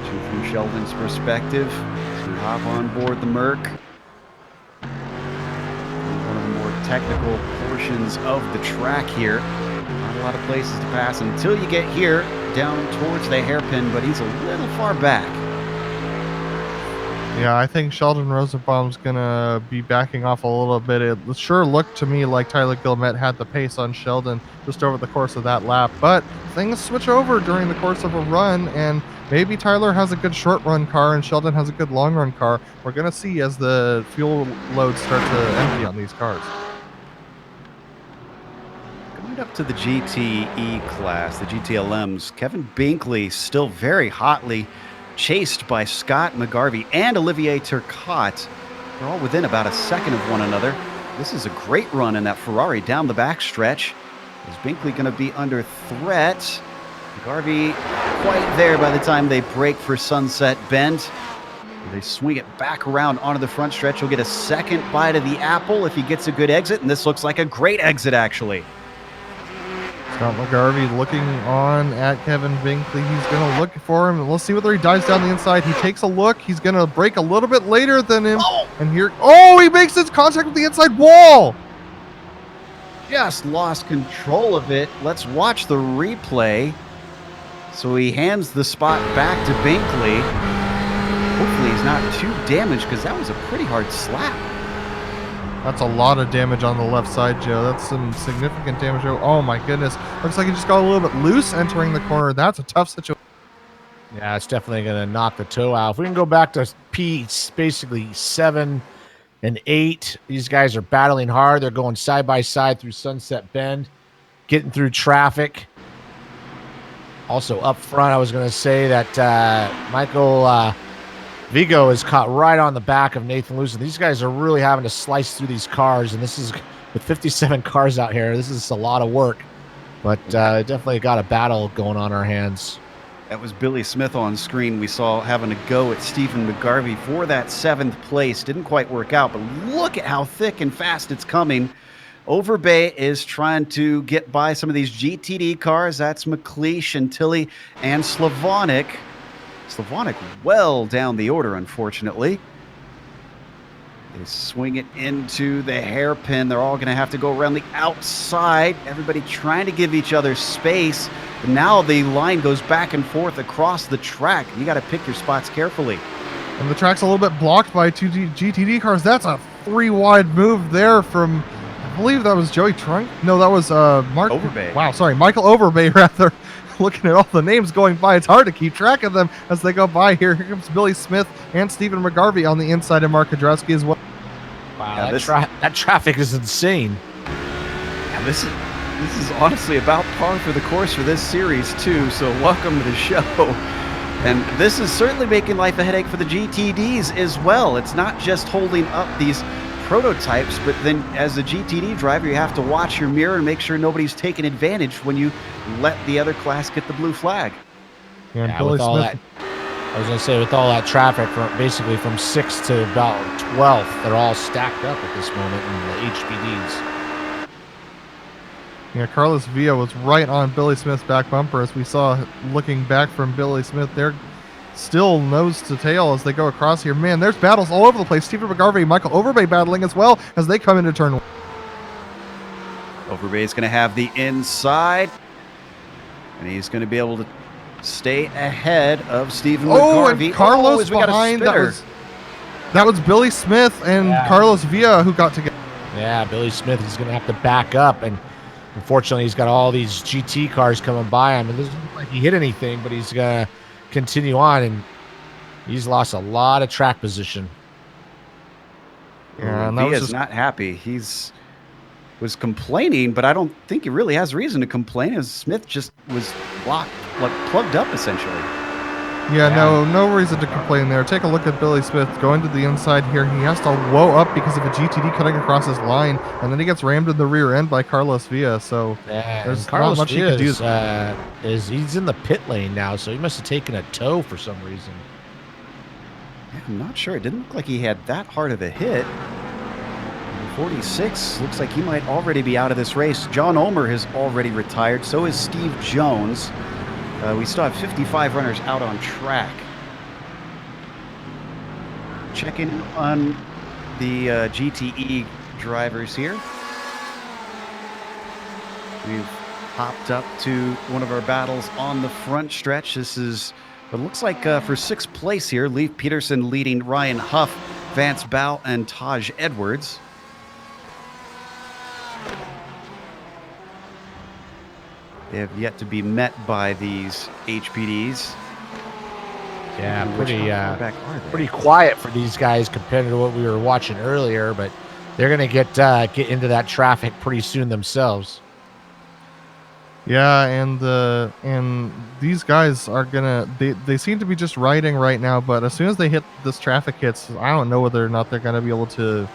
From Sheldon's perspective, to hop on board the Merc. One of the more technical portions of the track here. Not a lot of places to pass until you get here, down towards the hairpin, but he's a little far back. Yeah, I think Sheldon Rosenbaum's gonna be backing off a little bit. It sure looked to me like Tyler Gilmet had the pace on Sheldon just over the course of that lap, but things switch over during the course of a run, and maybe Tyler has a good short run car and Sheldon has a good long run car. We're gonna see as the fuel loads start to empty on these cars. Going up to the GTE class, the GTLMs, Kevin Binkley still very hotly chased by Scott McGarvey and Olivier Turcotte. They're all within about a second of one another. This is a great run in that Ferrari down the backstretch. Is Binkley going to be under threat? McGarvey quite there by the time they break for Sunset Bend. They swing it back around onto the front stretch. He'll get a second bite of the apple if he gets a good exit, and this looks like a great exit, actually. Scott McGarvey looking on at Kevin Binkley. He's going to look for him. Let's see whether he dives down the inside. He takes a look. He's going to brake a little bit later than him. And here, he makes his contact with the inside wall. Just lost control of it. Let's watch the replay. So he hands the spot back to Binkley. Hopefully he's not too damaged because that was a pretty hard slap. That's a lot of damage on the left side, Joe. That's some significant damage. Oh my goodness. Looks like he just got a little bit loose entering the corner. That's a tough situation. Yeah, it's definitely going to knock the toe out. If we can go back to basically 7 and 8, these guys are battling hard. They're going side by side through Sunset Bend, getting through traffic. Also up front, I was going to say that Michael Vigo is caught right on the back of Nathan Lewis. These guys are really having to slice through these cars, and this is with 57 cars out here. This is a lot of work, but definitely got a battle going on our hands. That was Billy Smith on screen. We saw having a go at Stephen McGarvey for that 7th place. Didn't quite work out, but look at how thick and fast it's coming. Overbay is trying to get by some of these GTD cars. That's McLeish, Chantilly, and Slavonic. Slavonic well down the order, unfortunately. They swing it into the hairpin. They're all going to have to go around the outside. Everybody trying to give each other space. But now the line goes back and forth across the track. You got to pick your spots carefully. And the track's a little bit blocked by 2 GTD cars. That's a 3-wide move there from, I believe that was Joey Trunk. No, that was Mark Overbay. Wow, sorry, Michael Overbay, rather. Looking at all the names going by, it's hard to keep track of them as they go by here. Here comes Billy Smith and Stephen McGarvey on the inside of Mark Kudrowski as well. Wow, yeah, that traffic is insane. Yeah, this is honestly about par for the course for this series too, so welcome to the show. And this is certainly making life a headache for the GTDs as well. It's not just holding up these prototypes, but then as a GTD driver, you have to watch your mirror and make sure nobody's taking advantage when you let the other class get the blue flag. And Billy with all Smith, that, I was going to say, with all that traffic from basically from 6th to about 12th, they're all stacked up at this moment in the HPDs. Yeah, Carlos Villa was right on Billy Smith's back bumper as we saw looking back from Billy Smith. They're still nose to tail as they go across here. Man, there's battles all over the place. Stephen McGarvey, Michael Overbay battling as well as they come into turn 1. Overbay is going to have the inside, and he's going to be able to stay ahead of Stephen McGarvey. And Carlos we got a behind. spinner. That was Billy Smith and Carlos Villa who got together. Yeah, Billy Smith is going to have to back up, and unfortunately he's got all these GT cars coming by him. It doesn't look like he hit anything, but he's going to continue on, and he's lost a lot of track position. Yeah, he is not happy. He's was complaining, but I don't think he really has reason to complain, as Smith just was plugged up essentially. Yeah, no reason to complain there. Take a look at Billy Smith going to the inside here. He has to whoa up because of a GTD cutting across his line, and then he gets rammed in the rear end by Carlos Villa. So there's Carlos not much he can do. He's in the pit lane now, so he must have taken a tow for some reason. Yeah, I'm not sure. It didn't look like he had that hard of a hit. 46 looks like he might already be out of this race. John Ulmer has already retired. So is Steve Jones. We still have 55 runners out on track. Checking on the GTE drivers here. We've hopped up to one of our battles on the front stretch. This is But it looks like for 6th place here, Leif Peterson leading Ryan Huff, Vance Bow, and Taj Edwards. They have yet to be met by these HPDs. Yeah, How far back are they? pretty quiet for these guys compared to what we were watching earlier, but they're going to get into that traffic pretty soon themselves. Yeah, and these guys are gonna they seem to be just riding right now, but as soon as they hit this traffic hits, I don't know whether or not they're gonna be able to.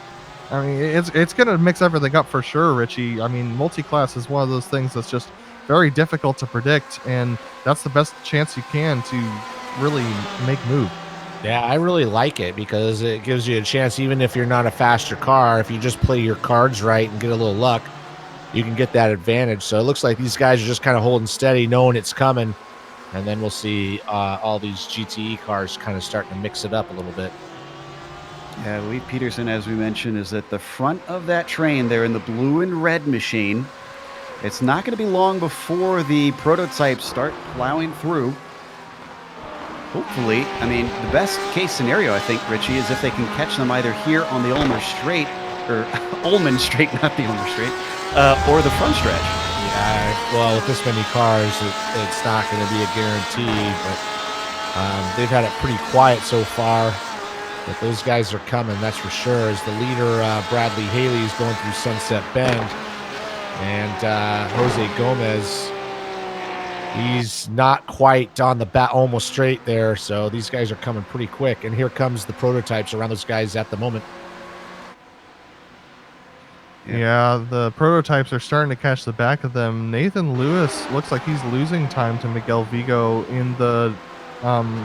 I mean, it's gonna mix everything up for sure, Richie. I mean, multi-class is one of those things that's just very difficult to predict, and that's the best chance you can to really make move. Yeah, I really like it because it gives you a chance, even if you're not a faster car, if you just play your cards right and get a little luck, you can get that advantage. So it looks like these guys are just kind of holding steady, knowing it's coming. And then we'll see all these GTE cars kind of starting to mix it up a little bit. Yeah, Leif Peterson, as we mentioned, is at the front of that train. They're in the blue and red machine. It's not going to be long before the prototypes start plowing through. Hopefully, I mean, the best case scenario, I think, Richie, is if they can catch them either here on the Ulmer Straight, or Ullman Straight, not the Ulmer Straight, or the front stretch. Yeah, well, with this many cars, it's not going to be a guarantee, but they've had it pretty quiet so far. But those guys are coming, that's for sure. As the leader, Bradley Haley, is going through Sunset Bend, and Jose Gomez, he's not quite on the bat, almost straight there. So these guys are coming pretty quick. And here comes the prototypes around those guys at the moment. Yeah, the prototypes are starting to catch the back of them. Nathan Lewis looks like he's losing time to Miguel Vigo in the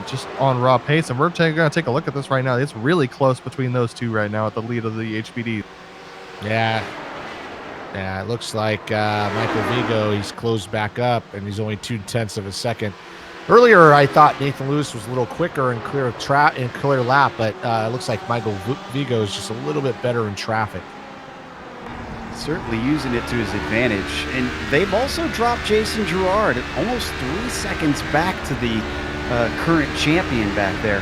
just on raw pace, and we're going to take a look at this right now. It's really close between those two right now at the lead of the HPD. Yeah, it looks like Michael Vigo, he's closed back up, and he's only 0.2 of a second. Earlier, I thought Nathan Lewis was a little quicker in clear lap, but it looks like Michael Vigo is just a little bit better in traffic. Certainly using it to his advantage. And they've also dropped Jason Girard almost 3 seconds back to the current champion back there.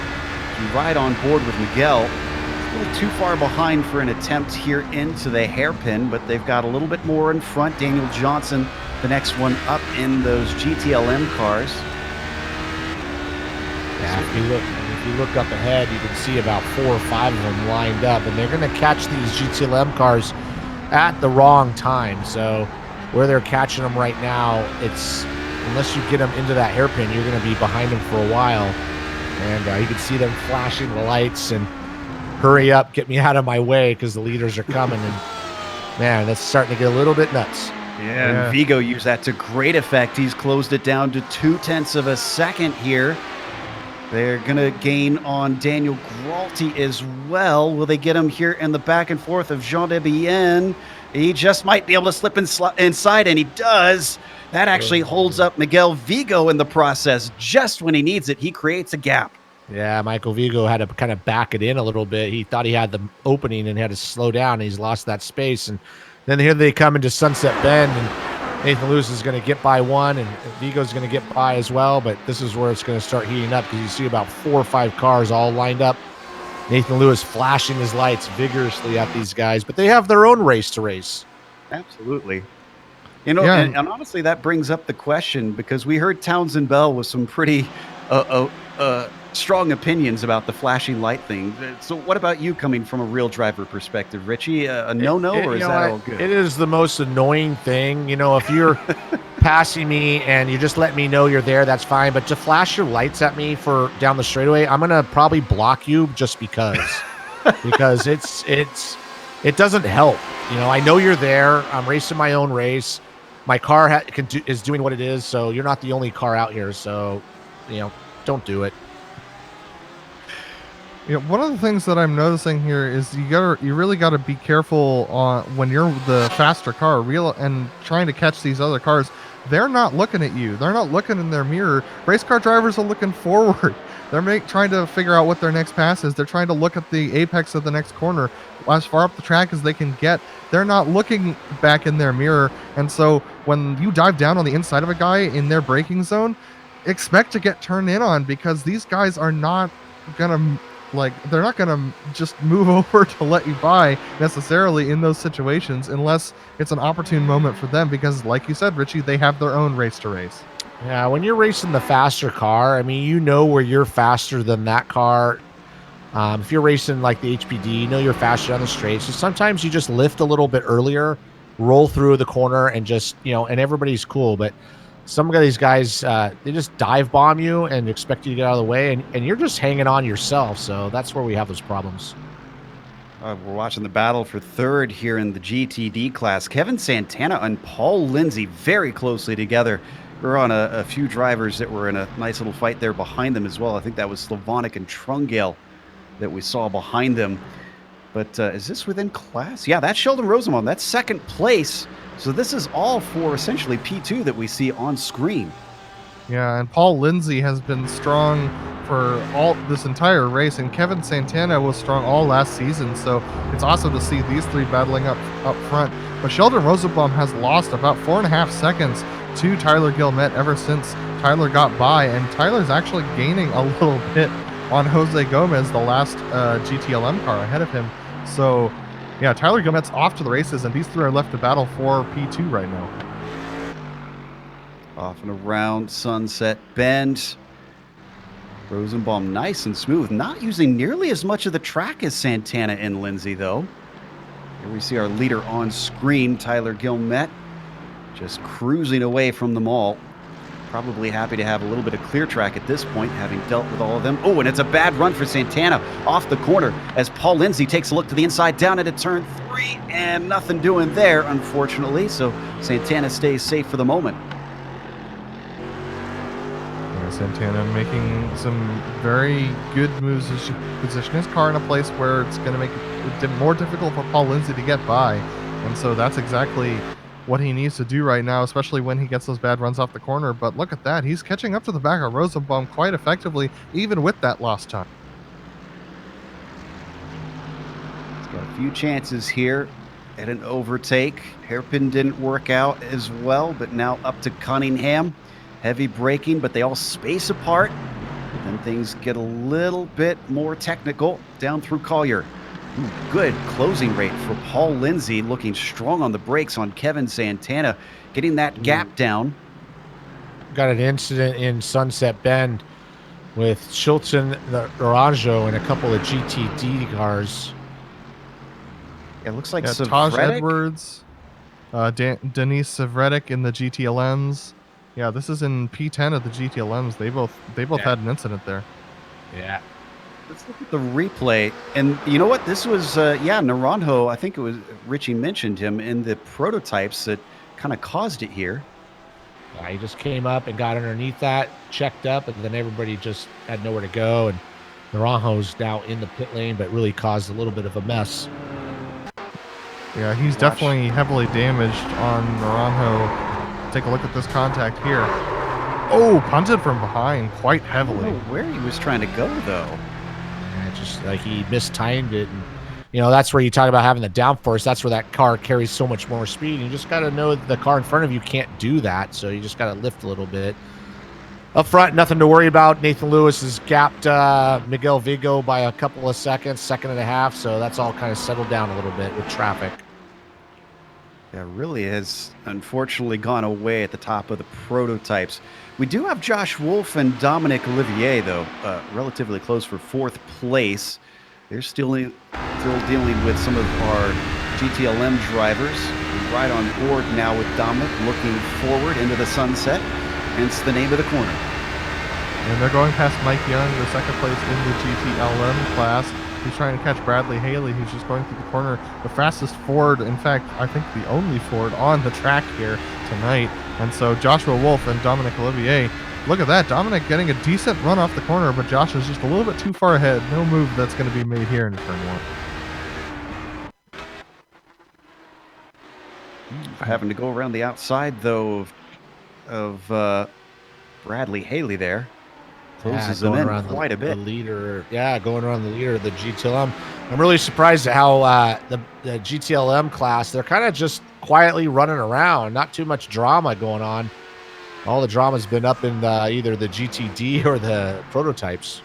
You ride on board with Miguel. A little too far behind for an attempt here into the hairpin, but they've got a little bit more in front. Daniel Johnson, the next one up in those GTLM cars. Yeah, if you look up ahead, you can see about 4 or 5 of them lined up, and they're going to catch these GTLM cars at the wrong time. So where they're catching them right now, it's unless you get them into that hairpin, you're going to be behind them for a while. And you can see them flashing the lights and hurry up, get me out of my way because the leaders are coming. And man, that's starting to get a little bit nuts. Yeah, and Vigo used that to great effect. He's closed it down to 0.2 of a second here. They're going to gain on Daniel Gralty as well. Will they get him here in the back and forth of Jean Debienne? He just might be able to slip inside, and he does. That actually holds up Miguel Vigo in the process. Just when he needs it, he creates a gap. Yeah, Michael Vigo had to kind of back it in a little bit. He thought he had the opening and had to slow down, and he's lost that space. And then here they come into Sunset Bend, and Nathan Lewis is going to get by one, and Vigo's going to get by as well. But this is where it's going to start heating up because you see about 4 or 5 cars all lined up. Nathan Lewis flashing his lights vigorously at these guys, but they have their own race to race. Absolutely. You know, and honestly, that brings up the question because we heard Townsend Bell with some pretty strong opinions about the flashing light thing. So what about you coming from a real driver perspective, Richie? A no-no, or is that all good? It is the most annoying thing. You know, if you're passing me and you just let me know you're there, that's fine. But to flash your lights at me for down the straightaway, I'm going to probably block you just because. Because it doesn't help. You know, I know you're there. I'm racing my own race. My car is doing what it is, so you're not the only car out here. So, you know, don't do it. Yeah, one of the things that I'm noticing here is you really gotta be careful on when you're the faster car, and trying to catch these other cars. They're not looking at you. They're not looking in their mirror. Race car drivers are looking forward. They're trying to figure out what their next pass is. They're trying to look at the apex of the next corner as far up the track as they can get. They're not looking back in their mirror. And so when you dive down on the inside of a guy in their braking zone, expect to get turned in on, because these guys are not gonna they're not gonna just move over to let you by necessarily in those situations unless it's an opportune moment for them, because like you said, Richie, they have their own race to race. Yeah, when you're racing the faster car, I mean, you know where you're faster than that car. If you're racing like the HPD, you know you're faster on the straight. So sometimes you just lift a little bit earlier, roll through the corner, and just, and everybody's cool. But some of these guys, they just dive bomb you and expect you to get out of the way, and you're just hanging on yourself. So that's where we have those problems. We're watching the battle for third here in the GTD class. Kevin Santana and Paul Lindsay very closely together. We're on a few drivers that were in a nice little fight there behind them as well. I think that was Slavonic and Trungale that we saw behind them. But is this within class? Yeah, that's Sheldon Rosenbaum. That's second place. So this is all for essentially P2 that we see on screen. Yeah, and Paul Lindsay has been strong for all this entire race, and Kevin Santana was strong all last season, so it's awesome to see these three battling up front. But Sheldon Rosenbaum has lost about 4.5 seconds to Tyler Gilmet ever since Tyler got by, and Tyler's actually gaining a little bit on Jose Gomez, the last GTLM car ahead of him. So yeah, Tyler Gilmet's off to the races, and these three are left to battle for P2 right now. Off and around Sunset Bend. Rosenbaum nice and smooth, not using nearly as much of the track as Santana and Lindsay, though. Here we see our leader on screen, Tyler Gilmet, just cruising away from them all. Probably happy to have a little bit of clear track at this point, having dealt with all of them. Oh, and it's a bad run for Santana off the corner as Paul Lindsay takes a look to the inside down into turn 3, and nothing doing there, unfortunately. So Santana stays safe for the moment. Santana making some very good moves as she position his car in a place where it's going to make it more difficult for Paul Lindsay to get by. And so that's exactly what he needs to do right now, especially when he gets those bad runs off the corner. But look at that. He's catching up to the back of Rosenbaum quite effectively, even with that lost time. He's got a few chances here at an overtake. Hairpin didn't work out as well, but now up to Cunningham. Heavy braking, but they all space apart. Then things get a little bit more technical down through Collier. Ooh, good closing rate for Paul Lindsay, looking strong on the brakes on Kevin Santana, getting that gap down. Got an incident in Sunset Bend with Shilton Naranjo and a couple of GTD cars. It looks like Taj Edwards, Denise Savretic in the GTLMs. Yeah, this is in P10 of the GTLMs. They both had an incident there. Yeah. Let's look at the replay. And you know what? This was, Naranjo, I think it was Richie mentioned him in the prototypes that kind of caused it here. He just came up and got underneath that, checked up, and then everybody just had nowhere to go. And Naranjo's now in the pit lane, but really caused a little bit of a mess. Yeah, he's definitely heavily damaged on Naranjo. Take a look at this contact here. Oh, punted from behind quite heavily. I don't know where he was trying to go, though. Yeah, just like he mistimed it. And, that's where you talk about having the downforce. That's where that car carries so much more speed. You just got to know that the car in front of you can't do that. So you just got to lift a little bit. Up front, nothing to worry about. Nathan Lewis has gapped Miguel Vigo by a couple of seconds, second and a half. So that's all kind of settled down a little bit with traffic. Yeah, really has unfortunately gone away at the top of the prototypes. We do have Josh Wolf and Dominic Olivier, though, relatively close for 4th place. They're still dealing with some of our GTLM drivers. We ride on board now with Dominic, looking forward into the sunset, hence the name of the corner. And they're going past Mike Young, the 2nd place in the GTLM class. He's trying to catch Bradley Haley, who's just going through the corner. The fastest Ford, in fact, I think the only Ford on the track here tonight. And so Joshua Wolf and Dominic Olivier, look at that. Dominic getting a decent run off the corner, but Josh is just a little bit too far ahead. No move that's going to be made here in turn 1. Having to go around the outside, though, of Bradley Haley there. Closes them in quite a bit. Going around the leader of the GTLM. I'm really surprised at how the GTLM class, they're kind of just quietly running around. Not too much drama going on. All the drama's been up in either the GTD or the prototypes.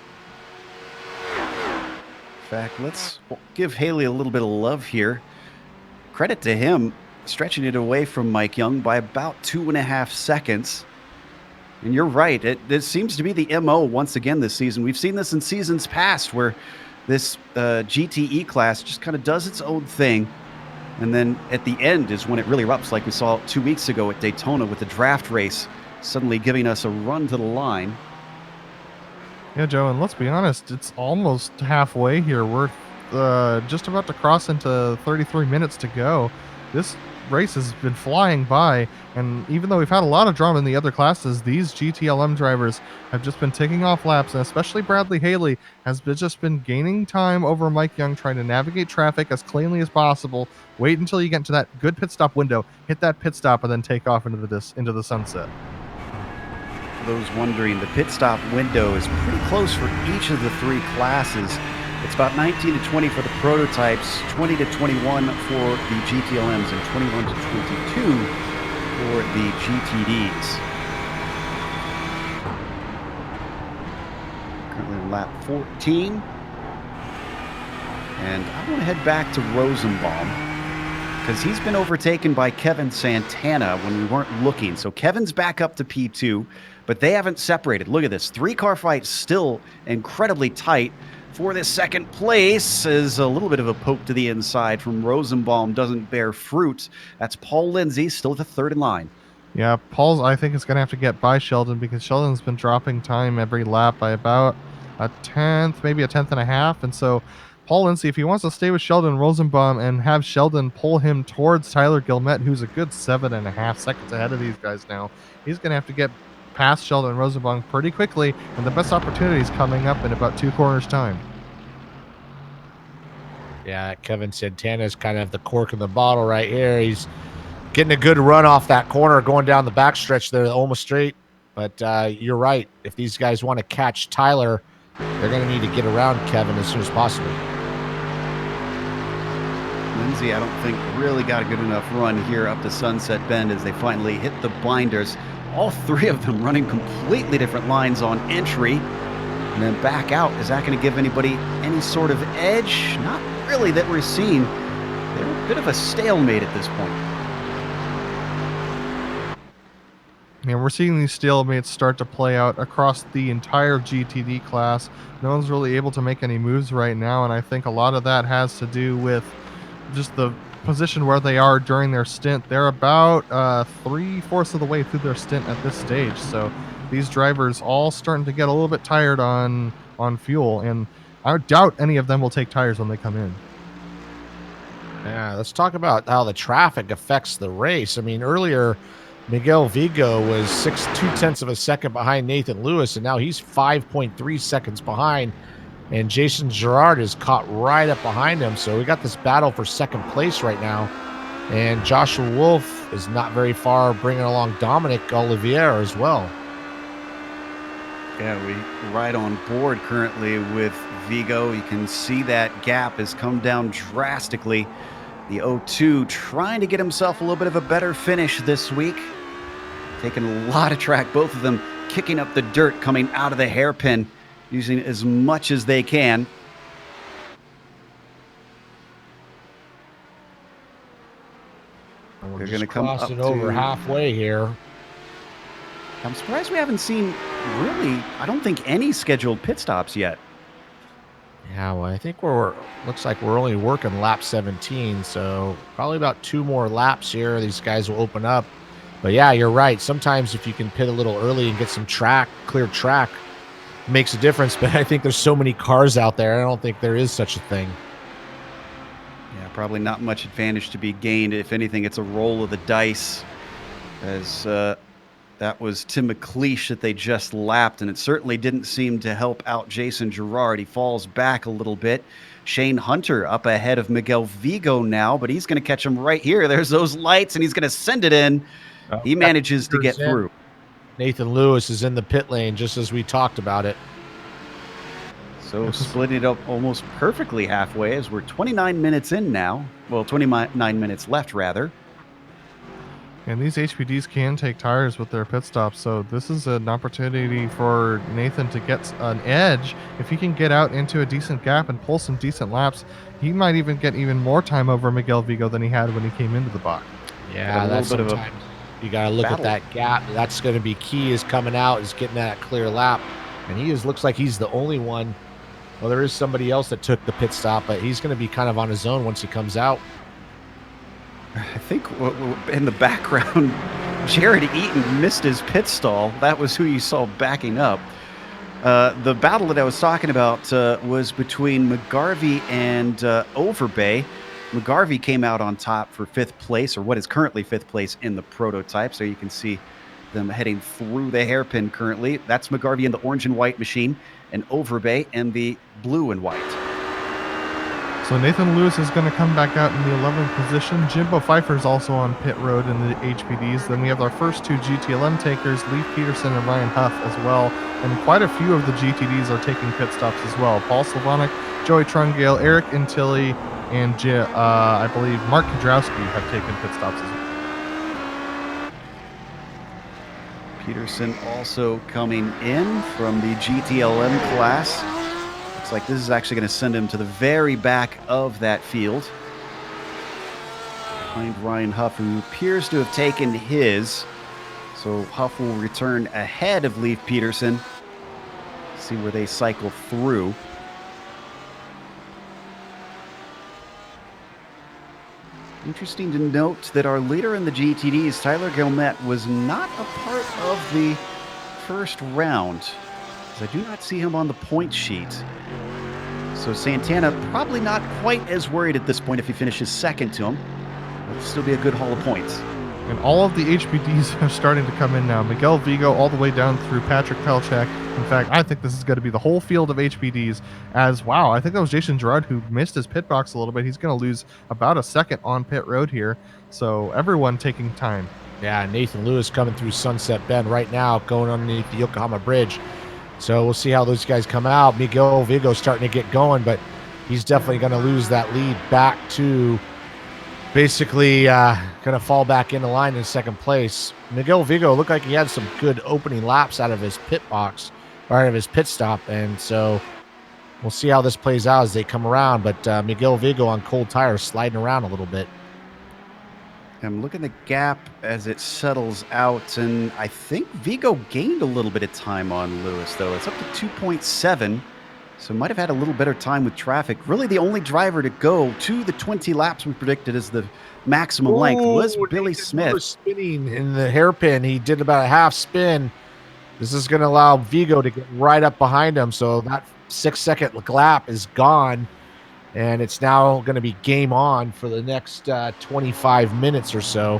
In fact, let's give Haley a little bit of love here. Credit to him, stretching it away from Mike Young by about 2.5 seconds. And you're right, it seems to be the MO once again this season. We've seen this in seasons past where this GTE class just kind of does its own thing. And then at the end is when it really erupts, like we saw 2 weeks ago at Daytona with the draft race, suddenly giving us a run to the line. Yeah, Joe, and let's be honest, it's almost halfway here. We're just about to cross into 33 minutes to go. This race has been flying by, and even though we've had a lot of drama in the other classes, these GTLM drivers have just been taking off laps, and especially Bradley Haley has just been gaining time over Mike Young, trying to navigate traffic as cleanly as possible. Wait until you get into that good pit stop window, hit that pit stop, and then take off into the sunset. For those wondering, the pit stop window is pretty close for each of the three classes. It's about 19 to 20 for the prototypes, 20 to 21 for the GTLMs, and 21 to 22 for the GTDs. Currently on lap 14. And I want to head back to Rosenbaum because he's been overtaken by Kevin Santana when we weren't looking. So Kevin's back up to P2, but they haven't separated. Look at this. 3-car fight still incredibly tight. For this second place is a little bit of a poke to the inside from Rosenbaum. Doesn't bear fruit. That's Paul Lindsay, still at the third in line. Yeah, Paul's, I think, is going to have to get by Sheldon because Sheldon's been dropping time every lap by about a tenth, maybe a tenth and a half. And so Paul Lindsay, if he wants to stay with Sheldon Rosenbaum and have Sheldon pull him towards Tyler Gilmette, who's a good 7.5 seconds ahead of these guys now, he's going to have to get past Sheldon Rosenbaum pretty quickly, and the best opportunity is coming up in about 2 corners time. Yeah, Kevin Santana is kind of the cork in the bottle right here. He's getting a good run off that corner, going down the backstretch there, almost straight. But you're right. If these guys want to catch Tyler, they're going to need to get around Kevin as soon as possible. Lindsay, I don't think, really got a good enough run here up the Sunset Bend as they finally hit the binders. All three of them running completely different lines on entry. And then back out. Is that going to give anybody any sort of edge? Not really that we're seeing. They're a bit of a stalemate at this point. And we're seeing these stalemates start to play out across the entire GTD class. No one's really able to make any moves right now, and I think a lot of that has to do with just the position where they are during their stint. They're about 3/4 of the way through their stint at this stage, so these drivers all starting to get a little bit tired on fuel, and I doubt any of them will take tires when they come in. Yeah, let's talk about how the traffic affects the race. I mean, earlier Miguel Vigo was 0.2 of a second behind Nathan Lewis, and now he's 5.3 seconds behind. And Jason Girard is caught right up behind him. So we got this battle for second place right now. And Joshua Wolf is not very far, bringing along Dominic Olivier as well. Yeah, we right on board currently with Vigo. You can see that gap has come down drastically. The 0-2 trying to get himself a little bit of a better finish this week. Taking a lot of track, both of them kicking up the dirt coming out of the hairpin, using as much as they can. They're going to come up over halfway here. I'm surprised we haven't seen really, I don't think, any scheduled pit stops yet. Yeah, well, I think looks like we're only working lap 17, so probably about 2 more laps here. These guys will open up. But yeah, you're right. Sometimes if you can pit a little early and get some clear track, makes a difference. But I think there's so many cars out there, I don't think there is such a thing. Yeah, probably not much advantage to be gained. If anything, it's a roll of the dice, as that was Tim McLeish that they just lapped, and it certainly didn't seem to help out Jason Girard. He falls back a little bit. Shane Hunter up ahead of Miguel Vigo now, but he's going to catch him right here. There's those lights, and he's going to send it in. He manages to get through. Nathan Lewis is in the pit lane, just as we talked about it. So splitting it up almost perfectly halfway as we're 29 minutes in now. Well, 29 minutes left, rather. And these HPDs can take tires with their pit stops, so this is an opportunity for Nathan to get an edge. If he can get out into a decent gap and pull some decent laps, he might even get even more time over Miguel Vigo than he had when he came into the box. Yeah, that's sometimes you got to look at that gap. That's going to be key, is coming out, is getting that clear lap. And looks like he's the only one. Well, there is somebody else that took the pit stop, but he's going to be kind of on his own once he comes out. I think in the background, Jared Eaton missed his pit stall. That was who you saw backing up. The battle that I was talking about was between McGarvey and Overbay. McGarvey came out on top for 5th place, or what is currently 5th place in the prototype. So you can see them heading through the hairpin currently. That's McGarvey in the orange and white machine, and Overbay in the blue and white. So Nathan Lewis is going to come back out in the 11th position. Jimbo Pfeiffer's also on pit road in the HPDs. Then we have our first 2 GTLM takers, Leif Peterson and Ryan Huff as well. And quite a few of the GTDs are taking pit stops as well. Paul Slavonic, Joey Trungale, Eric Intilli, and I believe Mark Kudrowski have taken pit stops as well. Peterson also coming in from the GTLM class. Looks like this is actually going to send him to the very back of that field. Behind Ryan Huff, who appears to have taken his. So Huff will return ahead of Leif Peterson. See where they cycle through. Interesting to note that our leader in the GTDs, Tyler Gilmet, was not a part of the first round, as I do not see him on the point sheet. So Santana probably not quite as worried at this point if he finishes second to him. It'll still be a good haul of points. And all of the HPDs are starting to come in now. Miguel Vigo all the way down through Patrick Pelchak. In fact, I think this is going to be the whole field of HPDs as, wow, I think that was Jason Gerard who missed his pit box a little bit. He's going to lose about a second on pit road here. So everyone taking time. Yeah, Nathan Lewis coming through Sunset Bend right now, going underneath the Yokohama Bridge. So we'll see how those guys come out. Miguel Vigo starting to get going, but he's definitely going to lose that lead back to basically going to fall back into line in second place. Miguel Vigo looked like he had some good opening laps out of his pit box, or out of his pit stop, and so we'll see how this plays out as they come around. But Miguel Vigo on cold tires sliding around a little bit. I'm looking at the gap as it settles out, and I think Vigo gained a little bit of time on Lewis, though. It's up to 2.7, so might have had a little better time with traffic. Really, the only driver to go to the 20 laps we predicted as the maximum length was Billy Smith. Spinning in the hairpin, he did about a half spin. This is going to allow Vigo to get right up behind him, so that 6-second lap is gone. And it's now going to be game on for the next 25 minutes or so.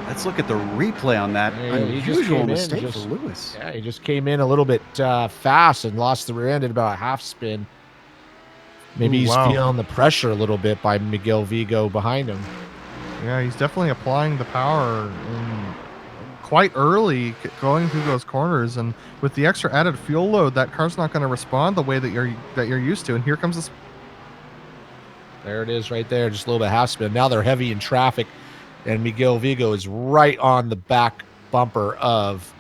Let's look at the replay on that. Unusual mistake for Lewis. Yeah, he just came in a little bit fast and lost the rear end at about a half spin. Maybe he's feeling the pressure a little bit by Miguel Vigo behind him. Yeah, he's definitely applying the power quite early going through those corners, and with the extra added fuel load, that car's not going to respond the way that you're used to. And here comes this. There it is right there, just a little bit half spin. Now they're heavy in traffic, and Miguel Vigo is right on the back bumper of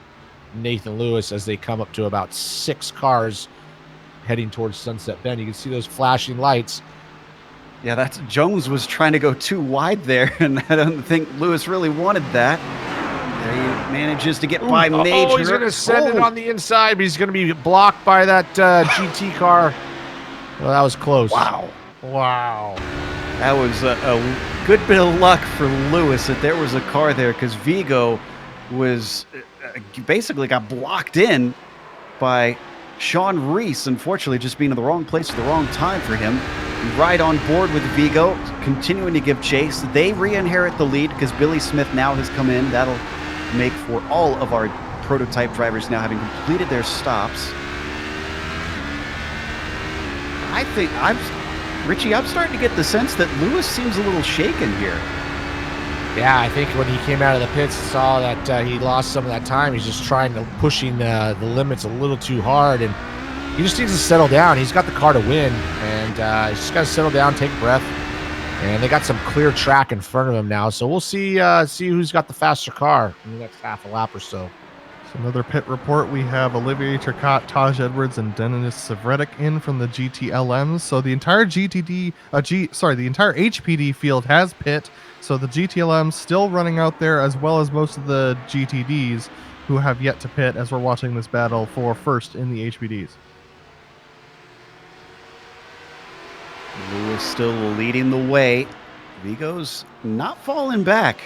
Nathan Lewis as they come up to about 6 cars heading towards Sunset Bend. You can see those flashing lights. Yeah, that's Jones was trying to go too wide there, and I don't think Lewis really wanted that. There he manages to get by Major. Oh, he's going to send it on the inside, but he's going to be blocked by that GT car. Well, that was close. Wow. That was a good bit of luck for Lewis that there was a car there, because Vigo was basically got blocked in by Sean Reese, unfortunately just being in the wrong place at the wrong time for him. Right on board with Vigo, continuing to give chase. They re-inherit the lead because Billy Smith now has come in. That'll make for all of our prototype drivers now having completed their stops. I think Richie, I'm starting to get the sense that Lewis seems a little shaken here. Yeah, I think when he came out of the pits and saw that he lost some of that time, he's just pushing the limits a little too hard, and he just needs to settle down. He's got the car to win, and he's just got to settle down, take a breath. And they got some clear track in front of them now. So we'll see who's got the faster car in the next half a lap or so. So another pit report. We have Olivier Turcotte, Taj Edwards, and Denis Sevredic in from the GTLMs. So the entire the entire HPD field has pit. So the GTLMs still running out there, as well as most of the GTDs who have yet to pit, as we're watching this battle for first in the HPDs. Lewis still leading the way. Vigo's not falling back.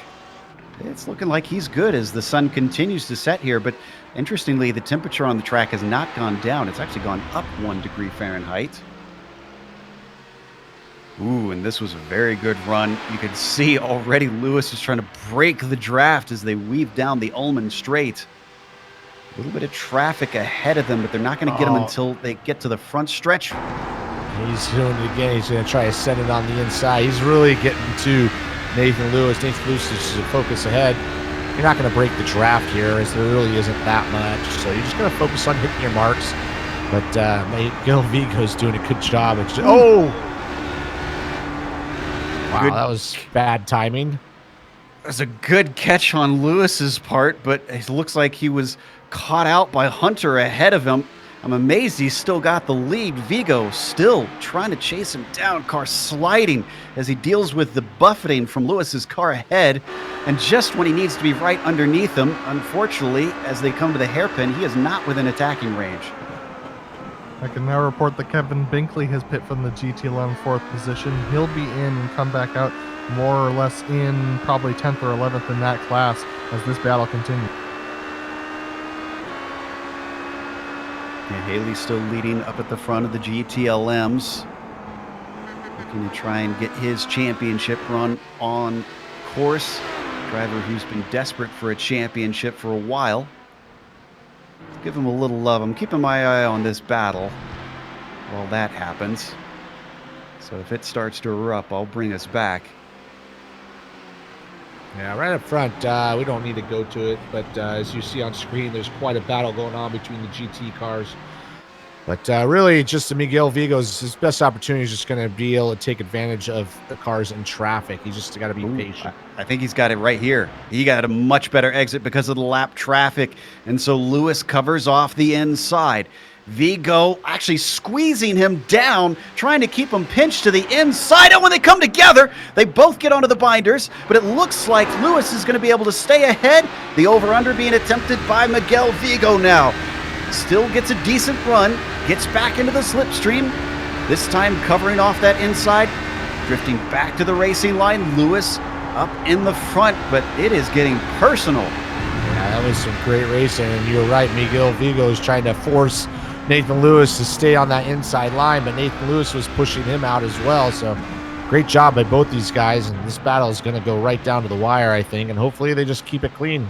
It's looking like he's good as the sun continues to set here, but interestingly, the temperature on the track has not gone down. It's actually gone up 1 degree Fahrenheit. Ooh, and this was a very good run. You can see already Lewis is trying to break the draft as they weave down the Ullman Straight. A little bit of traffic ahead of them, but they're not going to get him until they get to the front stretch. He's doing it again. He's going to try to send it on the inside. He's really getting to Nathan Lewis. Nathan Lewis is to focus ahead. You're not going to break the draft here, as there really isn't that much. So you're just going to focus on hitting your marks. But Miguel Vigo's doing a good job. Wow, that was bad timing. It was a good catch on Lewis's part, but it looks like he was caught out by Hunter ahead of him. I'm amazed he's still got the lead. Vigo still trying to chase him down. Car sliding as he deals with the buffeting from Lewis's car ahead. And just when he needs to be right underneath him, unfortunately, as they come to the hairpin, he is not within attacking range. I can now report that Kevin Binkley has pit from the GTLM 4th position. He'll be in and come back out more or less in probably 10th or 11th in that class as this battle continues. And Haley's still leading up at the front of the GTLMs. Looking to try and get his championship run on course. Driver who's been desperate for a championship for a while. Let's give him a little love. I'm keeping my eye on this battle while that happens. So if it starts to erupt, I'll bring us back. Yeah, right up front, we don't need to go to it, but as you see on screen, there's quite a battle going on between the GT cars. But really, just Miguel Vigo's his best opportunity is just going to be able to take advantage of the cars in traffic. He's just got to be patient. I think he's got it right here. He got a much better exit because of the lap traffic, and so Lewis covers off the inside. Vigo actually squeezing him down, trying to keep him pinched to the inside. And when they come together, they both get onto the binders, but it looks like Lewis is going to be able to stay ahead. The over-under being attempted by Miguel Vigo now. Still gets a decent run, gets back into the slipstream, this time covering off that inside, drifting back to the racing line. Lewis up in the front, but it is getting personal. Yeah, that was some great racing, and you're right, Miguel Vigo is trying to force Nathan Lewis to stay on that inside line, but Nathan Lewis was pushing him out as well. So great job by both these guys, and this battle is going to go right down to the wire, I think, and hopefully they just keep it clean.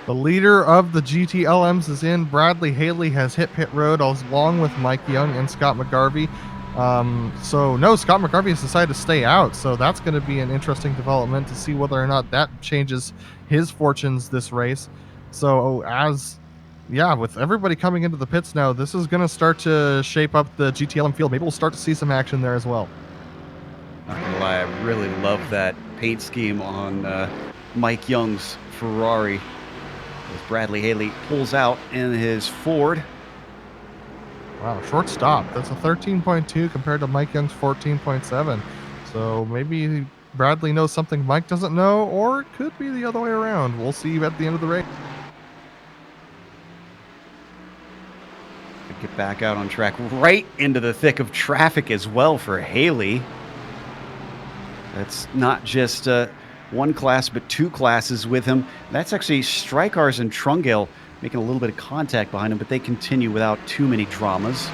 The leader of the GTLMs is in. Bradley Haley has hit pit road along with Mike Young and Scott McGarvey. Scott McGarvey has decided to stay out, so that's going to be an interesting development to see whether or not that changes his fortunes this race. So with everybody coming into the pits now, this is going to start to shape up the GTLM field. Maybe we'll start to see some action there as well. Not gonna lie, I really love that paint scheme on Mike Young's Ferrari. As Bradley Haley pulls out in his Ford. Wow, short stop. That's a 13.2 compared to Mike Young's 14.7. So maybe Bradley knows something Mike doesn't know, or it could be the other way around. We'll see at the end of the race. Get back out on track, right into the thick of traffic as well for Haley. That's not just one class, but two classes with him. That's actually Strykars and Trungale making a little bit of contact behind him, but they continue without too many dramas.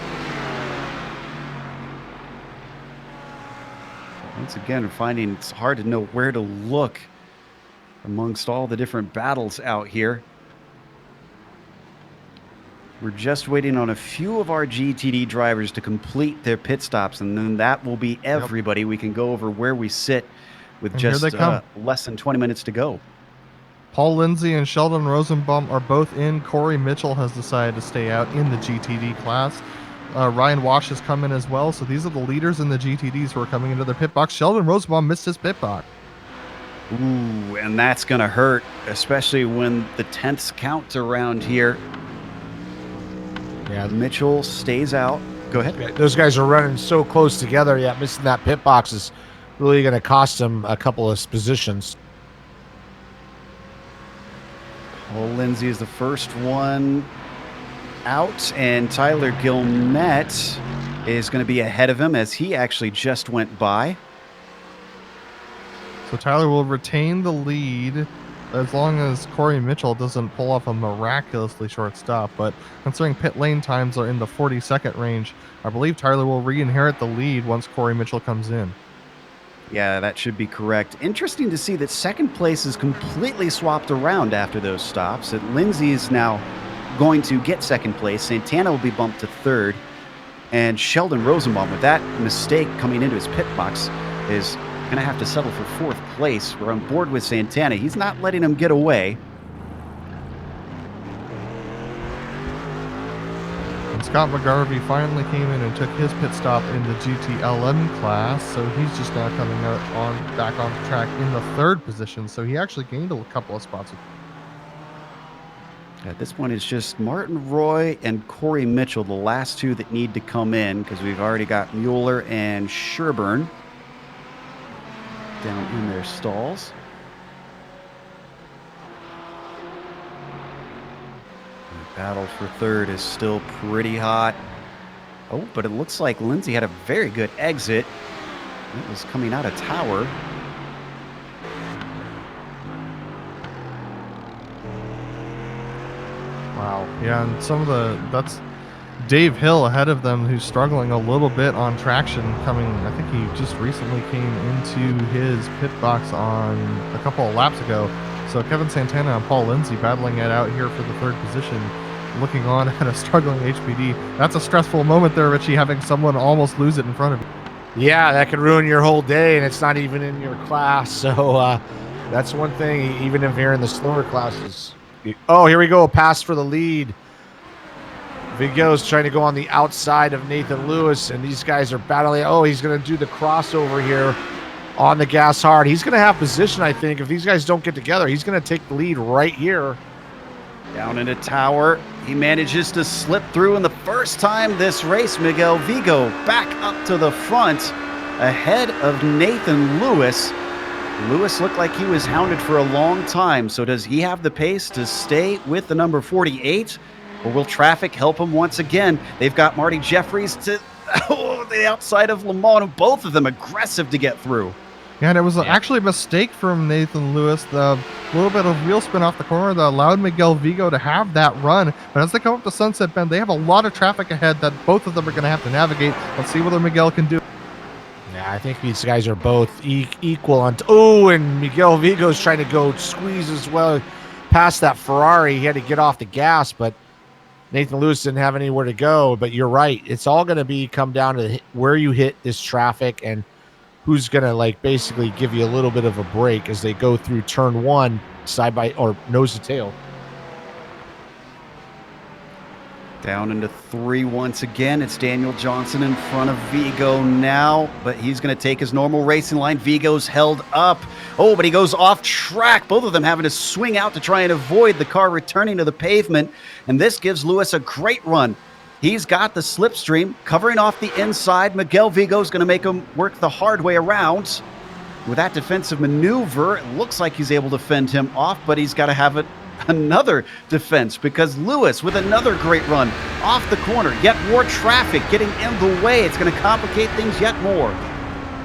Once again, we're finding it's hard to know where to look amongst all the different battles out here. We're just waiting on a few of our GTD drivers to complete their pit stops, and then that will be everybody. We can go over where we sit with just less than 20 minutes to go. Paul Lindsay and Sheldon Rosenbaum are both in. Corey Mitchell has decided to stay out in the GTD class. Ryan Wash has come in as well. So these are the leaders in the GTDs who are coming into their pit box. Sheldon Rosenbaum missed his pit box. Ooh, and that's going to hurt, especially when the 10ths count around here. Yeah, Mitchell stays out. Go ahead. those guys are running so close together. Yeah, missing that pit box is really going to cost them a couple of positions. Paul Lindsay is the first one out, and Tyler Gilmette is going to be ahead of him as he actually just went by. So Tyler will retain the lead as long as Corey Mitchell doesn't pull off a miraculously short stop. But considering pit lane times are in the 40-second range, I believe Tyler will re-inherit the lead once Corey Mitchell comes in. Yeah, that should be correct. Interesting to see that second place is completely swapped around after those stops. That Lindsay is now going to get second place. Santana will be bumped to third. And Sheldon Rosenbaum, with that mistake coming into his pit box, is going to have to settle for fourth place. We're on board with Santana. He's not letting him get away. And Scott McGarvey finally came in and took his pit stop in the GTLM class, so he's just now coming out back on track in the third position. So he actually gained a couple of spots. At this point, it's just Martin Roy and Corey Mitchell, the last two that need to come in, because we've already got Mueller and Sherburne down in their stalls. The battle for third is still pretty hot. Oh, but it looks like Lindsay had a very good exit. It was coming out of Tower. Wow. Yeah, and that's Dave Hill ahead of them, who's struggling a little bit on traction coming. I think he just recently came into his pit box on a couple of laps ago. So Kevin Santana and Paul Lindsay battling it out here for the third position, looking on at a struggling HPD. That's a stressful moment there, Richie, having someone almost lose it in front of you. Yeah, that could ruin your whole day, and it's not even in your class. So that's one thing, even if you're in the slower classes. Oh, here we go. A pass for the lead. Vigo's trying to go on the outside of Nathan Lewis, and these guys are battling. Oh, he's going to do the crossover here on the gas hard. He's going to have position, I think. If these guys don't get together, he's going to take the lead right here. Down into Tower. He manages to slip through in the first time this race. Miguel Vigo back up to the front ahead of Nathan Lewis. Lewis looked like he was hounded for a long time, so does he have the pace to stay with the number 48? Or will traffic help him once again? They've got Marty Jeffries to the outside of Lamont, both of them aggressive to get through. Yeah, and it was actually a mistake from Nathan Lewis. The little bit of wheel spin off the corner that allowed Miguel Vigo to have that run. But as they come up to Sunset Bend, they have a lot of traffic ahead that both of them are going to have to navigate. Let's see whether Miguel can do. Yeah, I think these guys are both equal on. Oh, and Miguel Vigo's trying to go squeeze as well past that Ferrari. He had to get off the gas, but Nathan Lewis didn't have anywhere to go. But you're right. It's all going to come down to where you hit this traffic and who's going to basically give you a little bit of a break as they go through turn one side by or nose to tail. Down into three once again. It's Daniel Johnson in front of Vigo now, but he's going to take his normal racing line. Vigo's held up. Oh, but he goes off track. Both of them having to swing out to try and avoid the car returning to the pavement. And this gives Lewis a great run. He's got the slipstream covering off the inside. Miguel Vigo's going to make him work the hard way around. With that defensive maneuver, it looks like he's able to fend him off, but he's got to have another defense because Lewis with another great run off the corner. Yet more traffic getting in the way. It's going to complicate things yet more.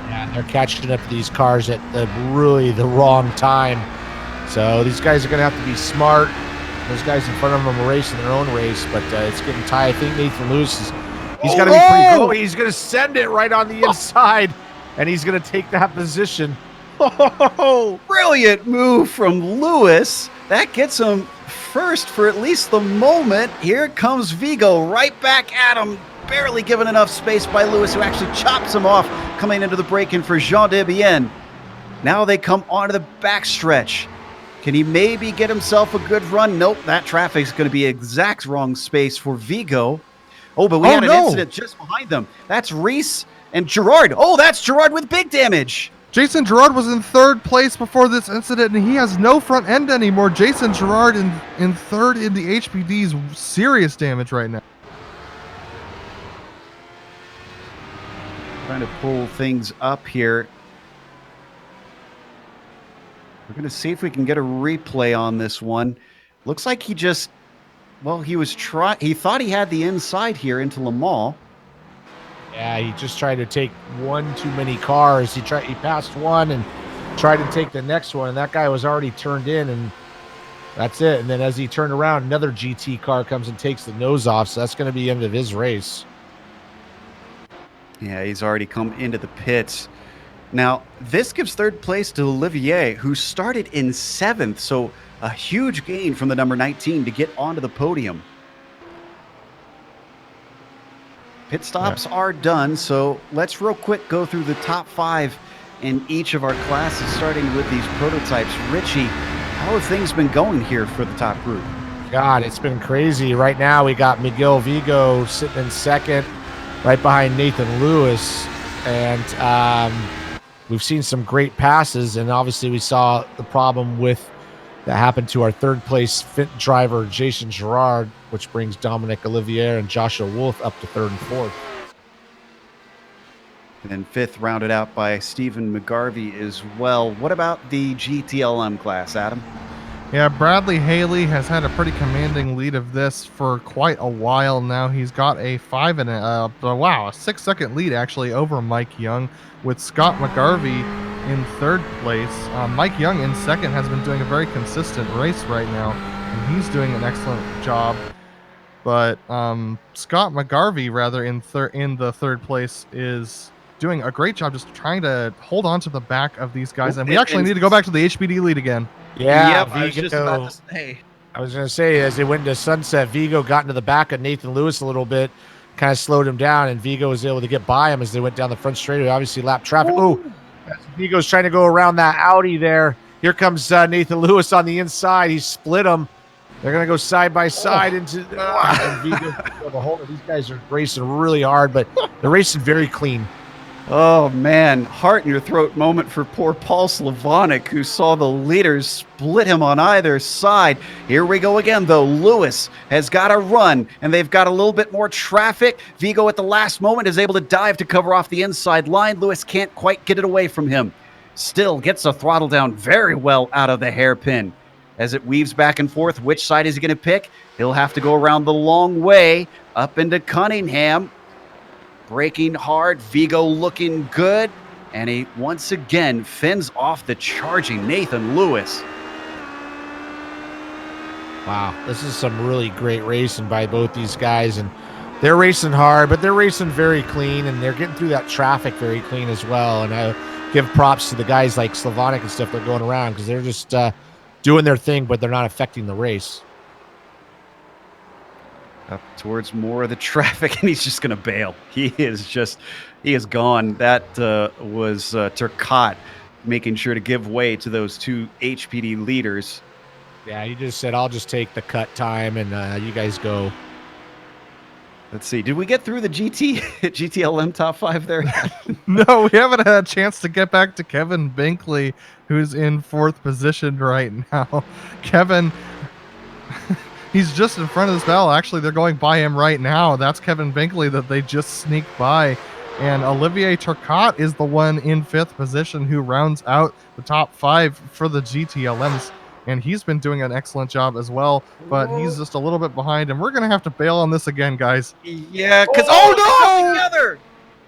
Yeah, they're catching up to these cars at really the wrong time. So these guys are going to have to be smart. Those guys in front of them are racing their own race, but it's getting tight. I think Nathan Lewis he's got to be pretty good. He's going to send it right on the inside, and he's going to take that position. Oh, brilliant move from Lewis. That gets him first for at least the moment. Here comes Vigo right back at him. Barely given enough space by Lewis, who actually chops him off coming into the break-in for Jean Debienne. Now they come onto the backstretch. Can he maybe get himself a good run? Nope, that traffic's going to be exact wrong space for Vigo. Oh, but we Oh, had an no. incident just behind them. That's Reese and Gerard. Oh, that's Gerard with big damage. Jason Gerard was in third place before this incident, and he has no front end anymore. Jason Gerard in third in the HPD's serious damage right now. Trying to pull things up here. We're going to see if we can get a replay on this one. Looks like he just, well, he thought he had the inside here into Le Mans. Yeah, he just tried to take one too many cars. He passed one and tried to take the next one, and that guy was already turned in, and that's it. And then as he turned around, another GT car comes and takes the nose off, so that's going to be the end of his race. Yeah, he's already come into the pits. Now, this gives third place to Olivier, who started in 7th, so a huge gain from the number 19 to get onto the podium. Pit stops are done, so let's real quick go through the top 5 in each of our classes, starting with these prototypes. Richie, how have things been going here for the top group? God, it's been crazy. Right now, we got Miguel Vigo sitting in 2nd, right behind Nathan Lewis, and we've seen some great passes, and obviously we saw the problem that happened to our third place fit driver, Jason Gerard, which brings Dominic Olivier and Joshua Wolf up to 3rd and 4th. And then 5th rounded out by Stephen McGarvey as well. What about the GTLM class, Adam? Yeah, Bradley Haley has had a pretty commanding lead of this for quite a while now. He's got a 6-second lead actually over Mike Young, with Scott McGarvey in 3rd place. Mike Young in 2nd has been doing a very consistent race right now, and he's doing an excellent job. But Scott McGarvey, rather, in the 3rd place is doing a great job just trying to hold on to the back of these guys. And we actually need to go back to the HPD lead again. Yeah, yep, I was just about to say. I was going to say, as they went into sunset, Vigo got into the back of Nathan Lewis a little bit, kind of slowed him down, and Vigo was able to get by him as they went down the front straightaway. Obviously, lap traffic. Oh, Vigo's trying to go around that Audi there. Here comes Nathan Lewis on the inside. He split him. They're going to go side by side into and Vigo. The whole, these guys are racing really hard, but they're racing very clean. Oh, man. Heart in your throat moment for poor Paul Slavonic, who saw the leaders split him on either side. Here we go again, though. Lewis has got to run, and they've got a little bit more traffic. Vigo at the last moment is able to dive to cover off the inside line. Lewis can't quite get it away from him. Still gets the throttle down very well out of the hairpin. As it weaves back and forth, which side is he going to pick? He'll have to go around the long way up into Cunningham. Braking hard, Vigo looking good, and he once again fends off the charging Nathan Lewis. Wow, this is some really great racing by both these guys, and they're racing hard, but they're racing very clean, and they're getting through that traffic very clean as well. And I give props to the guys like Slavonic and stuff that are going around, because they're just doing their thing, but they're not affecting the race. Up towards more of the traffic, and he's just going to bail. He is gone. That was Turcotte making sure to give way to those two HPD leaders. Yeah, he just said, I'll just take the cut time, and you guys go. Let's see. Did we get through the GTLM top 5 there? No, we haven't had a chance to get back to Kevin Binkley, who's in 4th position right now. Kevin... He's just in front of this battle. Actually, they're going by him right now. That's Kevin Binkley that they just sneaked by. And Olivier Turcotte is the one in 5th position who rounds out the top 5 for the GTLMs. And he's been doing an excellent job as well. But he's just a little bit behind. And we're going to have to bail on this again, guys. Yeah, because... Oh, no! Together!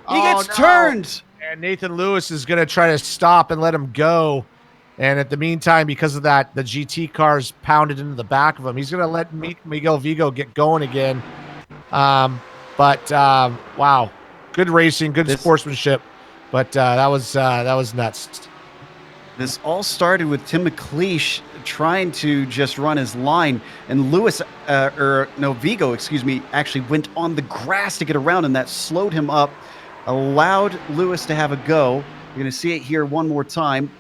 He gets turned! And Nathan Lewis is going to try to stop and let him go. And at the meantime, because of that, the GT cars pounded into the back of him. He's going to let Miguel Vigo get going again. Wow, good racing, good sportsmanship. But that was nuts. This all started with Tim McLeish trying to just run his line, and Vigo, actually went on the grass to get around, and that slowed him up, allowed Lewis to have a go. You're going to see it here one more time.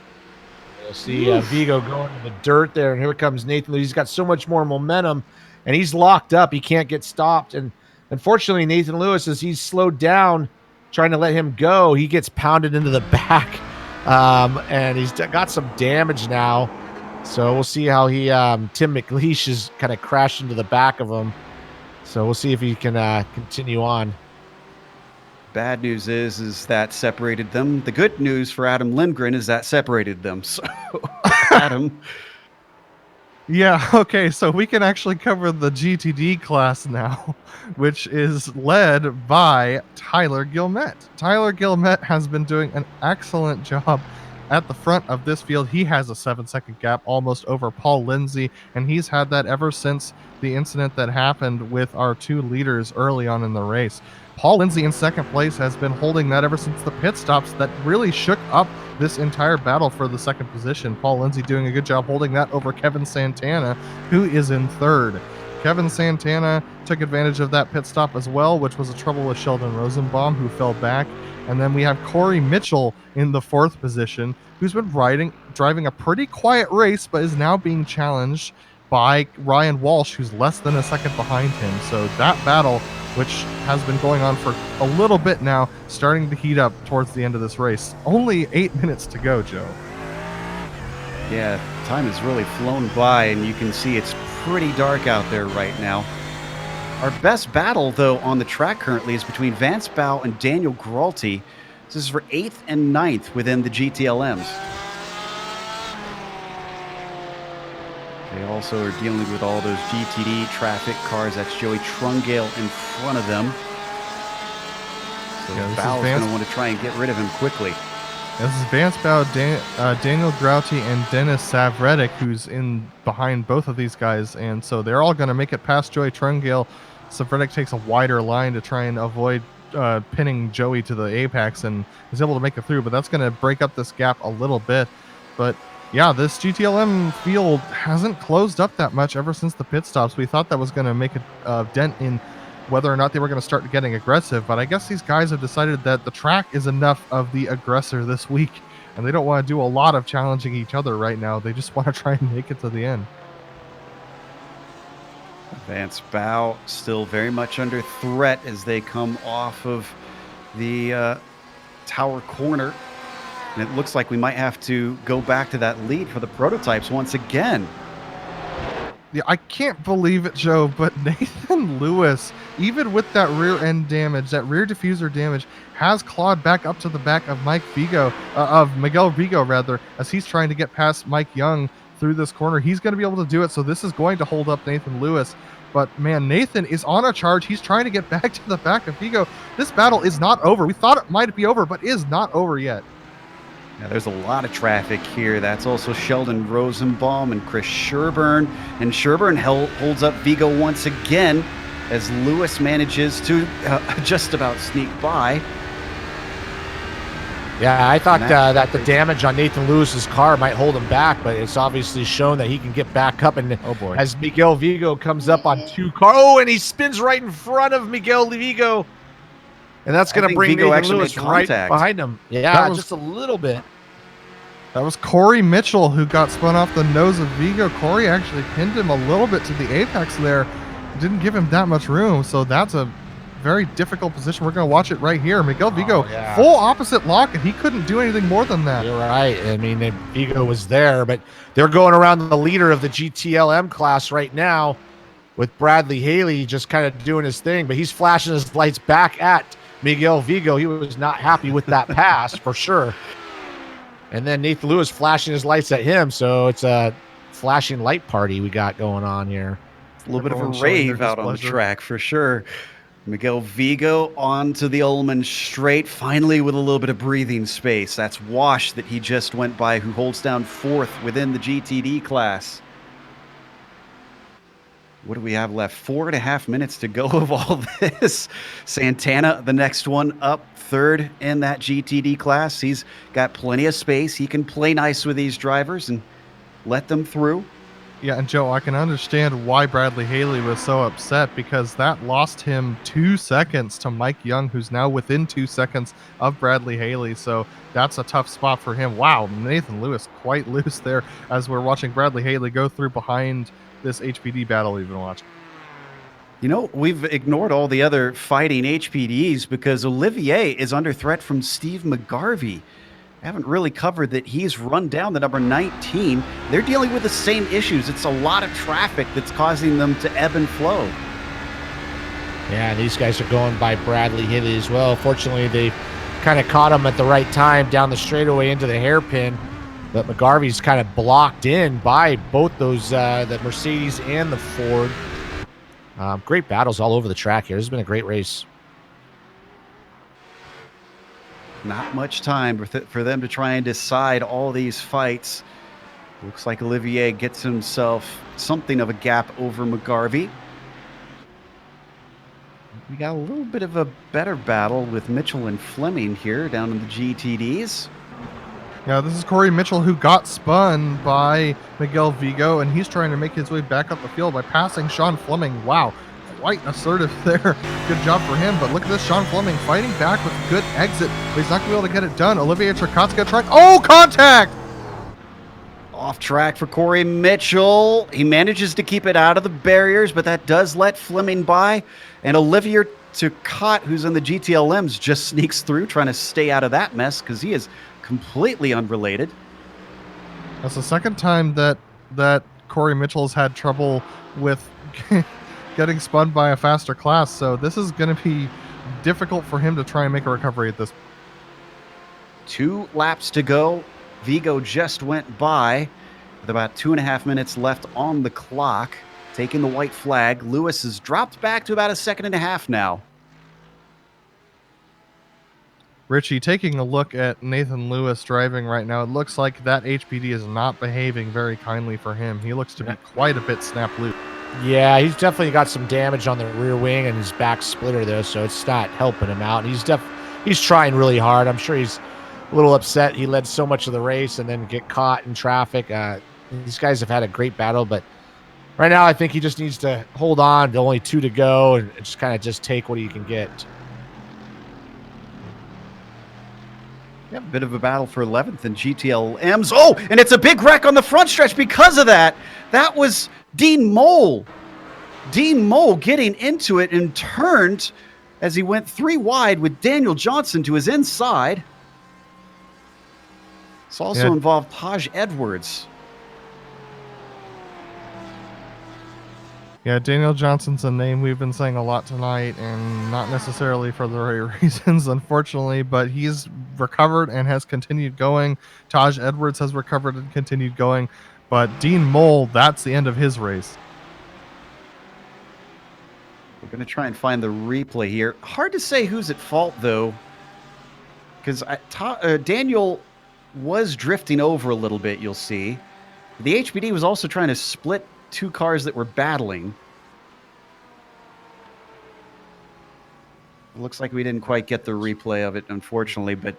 You'll see Vigo going to the dirt there, and here comes Nathan. He's got so much more momentum, and he's locked up. He can't get stopped, and Unfortunately, Nathan Lewis, as he's slowed down, trying to let him go, he gets pounded into the back, and he's got some damage now. So we'll see how he Tim McLeish is kind of crashed into the back of him. So we'll see if he can continue on. Bad news is that separated them. The good news for Adam Lindgren is that separated them. So, Adam. Yeah, okay, so we can actually cover the GTD class now, which is led by Tyler Gilmet. Tyler Gilmet has been doing an excellent job at the front of this field. He has a 7-second gap almost over Paul Lindsay, and he's had that ever since the incident that happened with our two leaders early on in the race. Paul Lindsay in second place has been holding that ever since the pit stops that really shook up this entire battle for the second position. Paul Lindsay doing a good job holding that over Kevin Santana, who is in third. Kevin Santana took advantage of that pit stop as well, which was a trouble with Sheldon Rosenbaum, who fell back. And then we have Corey Mitchell in the fourth position, who's been driving a pretty quiet race, but is now being challenged by Ryan Walsh, who's less than a second behind him. So that battle, which has been going on for a little bit now, starting to heat up towards the end of this race. Only 8 minutes to go, Joe. Yeah, time has really flown by, and you can see it's pretty dark out there right now. Our best battle, though, on the track currently is between Vance Bow and Daniel Gralty. This is for 8th and 9th within the GTLMs. They also are dealing with all those GTD traffic cars. That's Joey Trungale in front of them. So yeah, Bow's going to want to try and get rid of him quickly. This is Vance Bow, Daniel Grauty, and Dennis Savretic, who's in behind both of these guys. And so they're all going to make it past Joey Trungale. Savretic takes a wider line to try and avoid pinning Joey to the apex and is able to make it through. But that's going to break up this gap a little bit. But yeah, this GTLM field hasn't closed up that much ever since the pit stops. We thought that was going to make a dent in whether or not they were going to start getting aggressive, but I guess these guys have decided that the track is enough of the aggressor this week, and they don't want to do a lot of challenging each other right now. They just want to try and make it to the end. Vance Bow still very much under threat as they come off of the tower corner. And it looks like we might have to go back to that lead for the prototypes once again. Yeah, I can't believe it, Joe, but Nathan Lewis, even with that rear end damage, that rear diffuser damage, has clawed back up to the back of Miguel Vigo, rather, as he's trying to get past Mike Young through this corner. He's going to be able to do it, so this is going to hold up Nathan Lewis. But, man, Nathan is on a charge. He's trying to get back to the back of Vigo. This battle is not over. We thought it might be over, but is not over yet. Yeah, there's a lot of traffic here. That's also Sheldon Rosenbaum and Chris Sherburne. And Sherburne holds up Vigo once again as Lewis manages to just about sneak by. Yeah, I thought that the damage on Nathan Lewis's car might hold him back, but it's obviously shown that he can get back up. And oh boy, as Miguel Vigo comes up on two cars, and he spins right in front of Miguel Vigo. And that's going to bring Vigo Nathan Lewis right behind him. Yeah, just a little bit. That was Corey Mitchell who got spun off the nose of Vigo. Corey actually pinned him a little bit to the apex there. Didn't give him that much room, so that's a very difficult position. We're going to watch it right here. Miguel Vigo, full opposite lock, and he couldn't do anything more than that. You're right. I mean, Vigo was there, but they're going around the leader of the GTLM class right now with Bradley Haley just kind of doing his thing, but he's flashing his lights back at Miguel Vigo. He was not happy with that pass for sure. And then Nathan Lewis flashing his lights at him. So it's a flashing light party we got going on here. It's a little bit of a rave out on the track for sure. Miguel Vigo onto the Ullman straight, finally with a little bit of breathing space. That's Wash that he just went by, who holds down fourth within the GTD class. What do we have left? 4.5 minutes to go of all this. Santana, the next one up, third in that GTD class. He's got plenty of space. He can play nice with these drivers and let them through. Yeah, and Joe, I can understand why Bradley Haley was so upset, because that lost him 2 seconds to Mike Young, who's now within 2 seconds of Bradley Haley. So that's a tough spot for him. Wow, Nathan Lewis quite loose there as we're watching Bradley Haley go through behind this HPD battle we've been watching. You know, we've ignored all the other fighting HPDs because Olivier is under threat from Steve McGarvey. I haven't really covered that he's run down the number 19. They're dealing with the same issues. It's a lot of traffic that's causing them to ebb and flow. Yeah, these guys are going by Bradley Haley as well. Fortunately, they kind of caught him at the right time down the straightaway into the hairpin. But McGarvey's kind of blocked in by both those, the Mercedes and the Ford. Great battles all over the track here. This has been a great race. Not much time for them to try and decide all these fights. Looks like Olivier gets himself something of a gap over McGarvey. We got a little bit of a better battle with Mitchell and Fleming here down in the GTDs. Yeah, this is Corey Mitchell, who got spun by Miguel Vigo, and he's trying to make his way back up the field by passing Sean Fleming. Wow, quite assertive there. Good job for him, but look at this, Sean Fleming fighting back with a good exit, but he's not going to be able to get it done. Olivier Trzaskowski trying. Oh, contact! Off track for Corey Mitchell. He manages to keep it out of the barriers, but that does let Fleming by. And Olivier Trzaskowski, who's in the GTLMs, just sneaks through, trying to stay out of that mess because he is completely unrelated. That's the second time that Corey Mitchell's had trouble with getting spun by a faster class, so this is going to be difficult for him to try and make a recovery at this. 2 laps to go. Vigo just went by with about 2.5 minutes left on the clock, taking the white flag. Lewis has dropped back to about 1.5 seconds now. Richie, taking a look at Nathan Lewis driving right now, it looks like that HPD is not behaving very kindly for him. He looks to be quite a bit snapped loose. Yeah, he's definitely got some damage on the rear wing and his back splitter there, so it's not helping him out. And he's trying really hard. I'm sure he's a little upset. He led so much of the race and then get caught in traffic. These guys have had a great battle, but right now I think he just needs to hold on to only 2 to go and just kind of just take what he can get. Yeah, a bit of a battle for 11th in GTLMs. Oh, and it's a big wreck on the front stretch because of that. That was Dean Mole. Dean Mole getting into it and turned as he went 3 wide with Daniel Johnson to his inside. It's also involved Taj Edwards. Yeah, Daniel Johnson's a name we've been saying a lot tonight, and not necessarily for the right reasons, unfortunately, but he's recovered and has continued going. Taj Edwards has recovered and continued going, but Dean Mole, that's the end of his race. We're going to try and find the replay here. Hard to say who's at fault, though, because Daniel was drifting over a little bit, you'll see. The HPD was also trying to split 2 cars that were battling. It looks like we didn't quite get the replay of it, unfortunately, but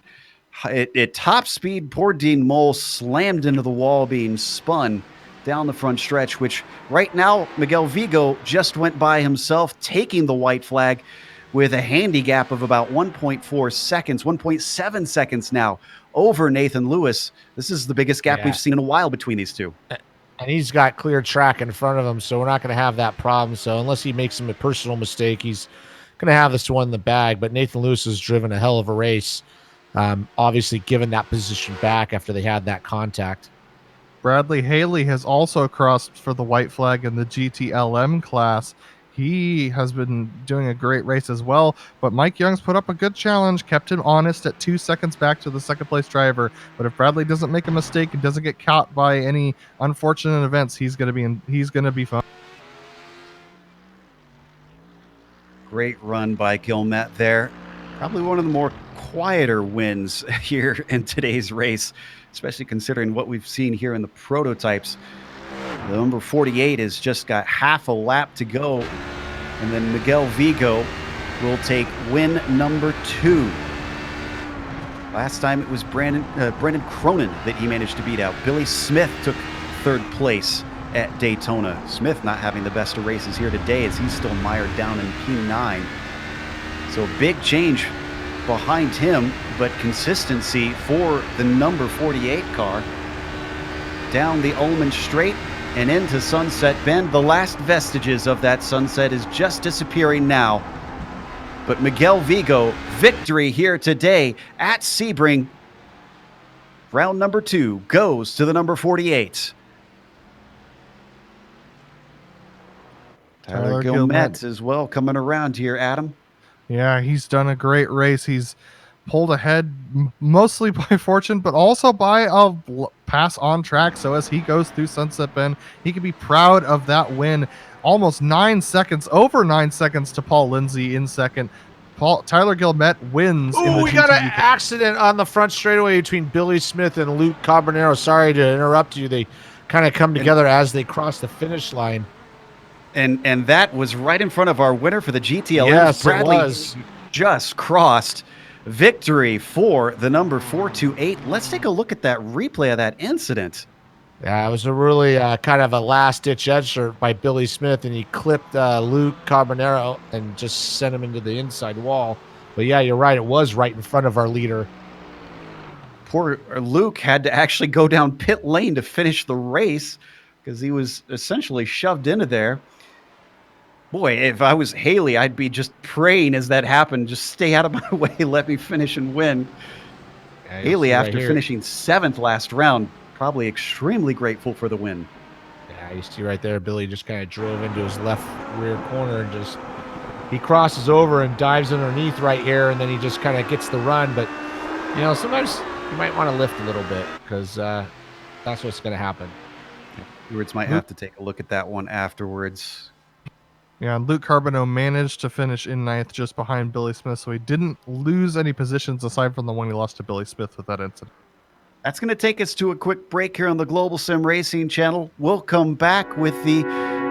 at top speed, poor Dean Mole slammed into the wall, being spun down the front stretch, which right now Miguel Vigo just went by himself, taking the white flag with a handy gap of about 1.4 seconds, 1.7 seconds now over Nathan Lewis. This is the biggest gap we've seen in a while between these two. And he's got clear track in front of him, so we're not going to have that problem. So unless he makes a personal mistake, he's going to have this one in the bag. But Nathan Lewis has driven a hell of a race, obviously given that position back after they had that contact. Bradley Haley has also crossed for the white flag in the GTLM class. He has been doing a great race as well, but Mike Young's put up a good challenge, kept him honest at 2 seconds back to the second place driver. But if Bradley doesn't make a mistake and doesn't get caught by any unfortunate events, he's going to be fine. Great run by Gilmet there. Probably one of the more quieter wins here in today's race, especially considering what we've seen here in the prototypes. The number 48 has just got half a lap to go, and then Miguel Vigo will take win number 2. Last time it was Brendan Cronin that he managed to beat out. Billy Smith took 3rd place at Daytona. Smith not having the best of races here today as he's still mired down in P9. So a big change behind him, but consistency for the number 48 car. Down the Ullman straight, and into Sunset Bend. The last vestiges of that sunset is just disappearing now. But Miguel Vigo, victory here today at Sebring. Round number 2 goes to the number 48. Tyler Gilmet as well coming around here, Adam. Yeah, he's done a great race. He's pulled ahead mostly by fortune, but also by a pass on track. So as he goes through Sunset Bend, he can be proud of that win. Almost 9 seconds, over 9 seconds to Paul Lindsay in second. Tyler Gilmet wins in the we got an GTU. accident on the front straightaway between Billy Smith and Luke Carbonero. Sorry to interrupt you. They kind of come together as they cross the finish line. And that was right in front of our winner for the GTLM. Yes, Bradley it was. Just crossed. Victory for the number 428. Let's take a look at that replay of that incident. Yeah, it was a really kind of a last-ditch effort by Billy Smith, and he clipped Luke Carbonero and just sent him into the inside wall. But yeah, you're right. It was right in front of our leader. Poor Luke had to actually go down pit lane to finish the race because he was essentially shoved into there. Boy, if I was Haley, I'd be just praying as that happened. Just stay out of my way. Let me finish and win. Yeah, Haley, after finishing 7th last round, probably extremely grateful for the win. Yeah, you see right there, Billy just kind of drove into his left rear corner and just, he crosses over and dives underneath right here, and then he just kind of gets the run. But, you know, sometimes you might want to lift a little bit because that's what's going to happen. Stewards might have to take a look at that one afterwards. Yeah, and Luke Carbonell managed to finish in 9th just behind Billy Smith, so he didn't lose any positions aside from the one he lost to Billy Smith with that incident. That's going to take us to a quick break here on the Global Sim Racing Channel. We'll come back with the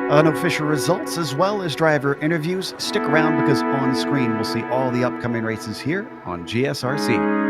unofficial results as well as driver interviews. Stick around because on screen we'll see all the upcoming races here on GSRC.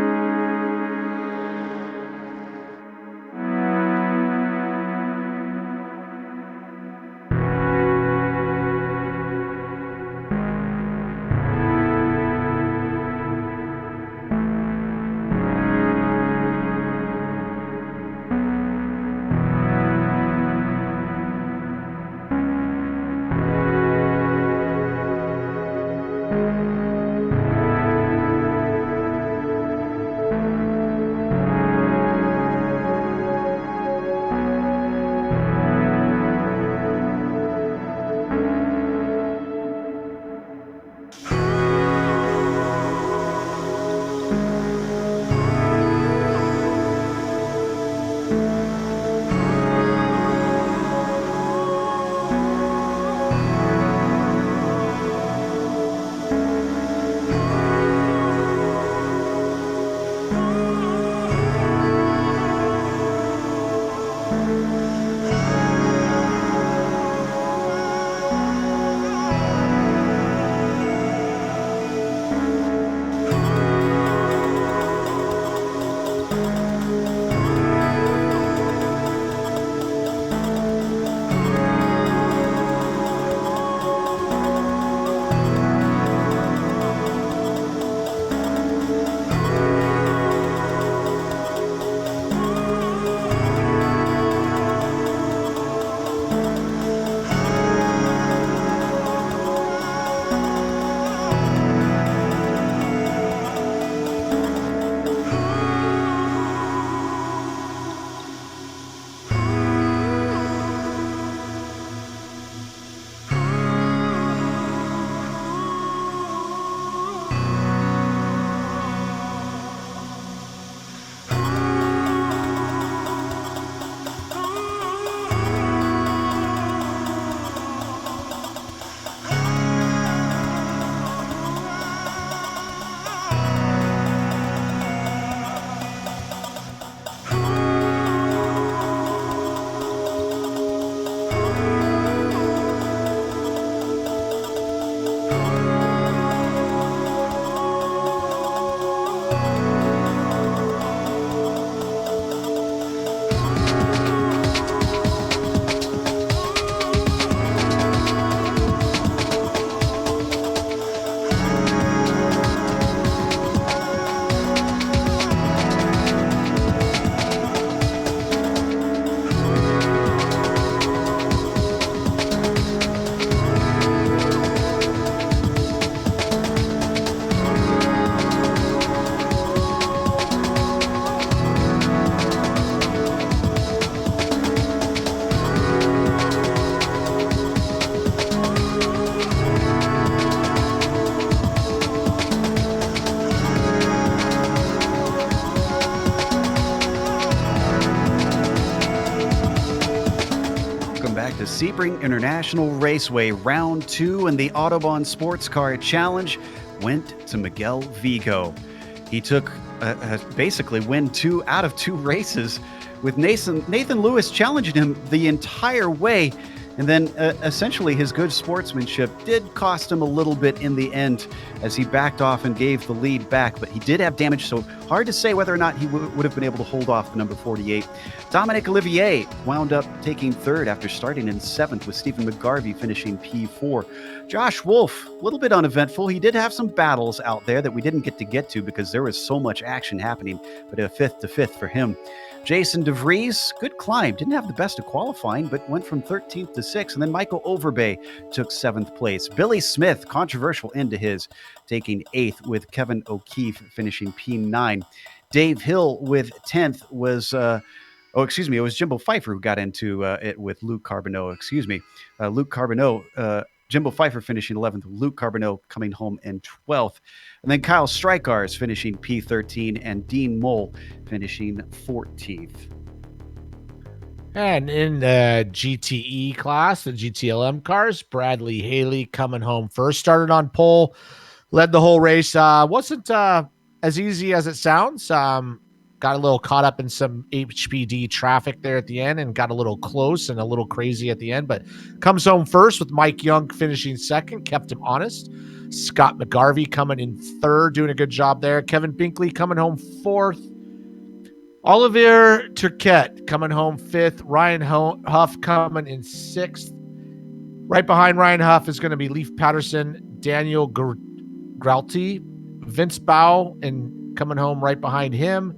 Sebring International Raceway. Round 2 in the Autobahn Sportscar Challenge went to Miguel Vigo. He took basically win 2 out of 2 races, with Nathan Lewis challenging him the entire way. And then essentially his good sportsmanship did cost him a little bit in the end as he backed off and gave the lead back. But he did have damage, so hard to say whether or not he would have been able to hold off the number 48. Dominic Olivier wound up taking 3rd after starting in 7th, with Stephen McGarvey finishing P4. Josh Wolf, a little bit uneventful. He did have some battles out there that we didn't get to because there was so much action happening, but a 5th to 5th for him. Jason DeVries, good climb. Didn't have the best of qualifying, but went from 13th to 6th. And then Michael Overbay took 7th place. Billy Smith, controversial end to his, taking 8th, with Kevin O'Keefe finishing P9. Dave Hill with 10th was, it was Jimbo Pfeiffer who got into it with Luke Carbonneau. Luke Carbonneau, Jimbo Pfeiffer finishing 11th, Luke Carbonneau coming home in 12th. And then Kyle Strykars finishing P13 and Dean Mole finishing 14th. And in the GTE class, the GTLM cars, Bradley Haley coming home first. Started on pole, led the whole race. Wasn't as easy as it sounds. Got a little caught up in some HPD traffic there at the end and got a little close and a little crazy at the end, but comes home first with Mike Young finishing 2nd, kept him honest. Scott McGarvey coming in 3rd, doing a good job there. Kevin Binkley coming home 4th. Olivier Turquette coming home 5th. Ryan Huff coming in 6th. Right behind Ryan Huff is going to be Leif Patterson, Daniel Grauti, Vince Bow, and coming home right behind him.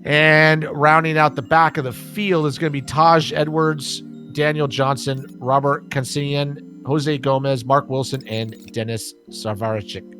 And rounding out the back of the field is going to be Taj Edwards, Daniel Johnson, Robert Cancinian, Jose Gomez, Mark Wilson, and Dennis Savarchik.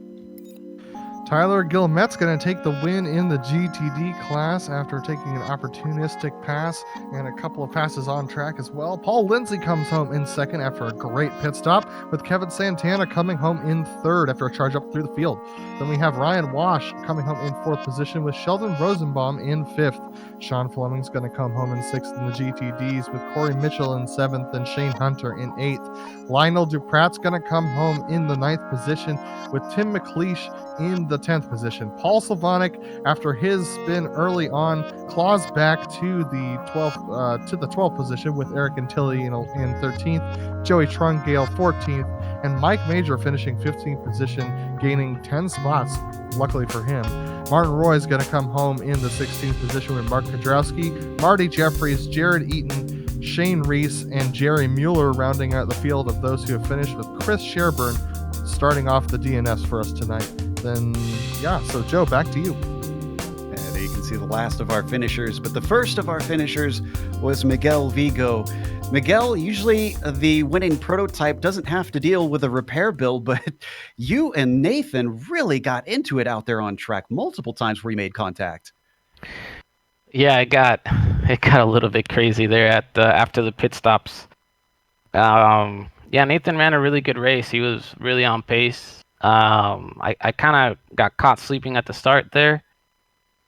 Tyler Gilmette's going to take the win in the GTD class after taking an opportunistic pass and a couple of passes on track as well. Paul Lindsay comes home in 2nd after a great pit stop, with Kevin Santana coming home in 3rd after a charge up through the field. Then we have Ryan Wash coming home in 4th position, with Sheldon Rosenbaum in 5th. Sean Fleming's going to come home in 6th in the GTDs, with Corey Mitchell in 7th and Shane Hunter in 8th. Lionel Duprat's going to come home in the 9th position, with Tim McLeish in the 10th position. Paul Slavonic, after his spin early on, claws back to the 12th position, with Eric Antilli in 13th, Joey Trungale 14th, and Mike Major finishing 15th position, gaining 10 spots, luckily for him. Martin Roy is going to come home in the 16th position, with Mark Kudrowski, Marty Jeffries, Jared Eaton, Shane Reese, and Jerry Mueller rounding out the field of those who have finished, with Chris Sherburne starting off the DNS for us tonight. Then, so Joe, back to you. There you can see the last of our finishers, but the first of our finishers was Miguel Vigo. Miguel, usually the winning prototype doesn't have to deal with a repair bill, but you and Nathan really got into it out there on track multiple times where you made contact. Yeah, it got a little bit crazy there after the pit stops. Nathan ran a really good race. He was really on pace. I kind of got caught sleeping at the start there,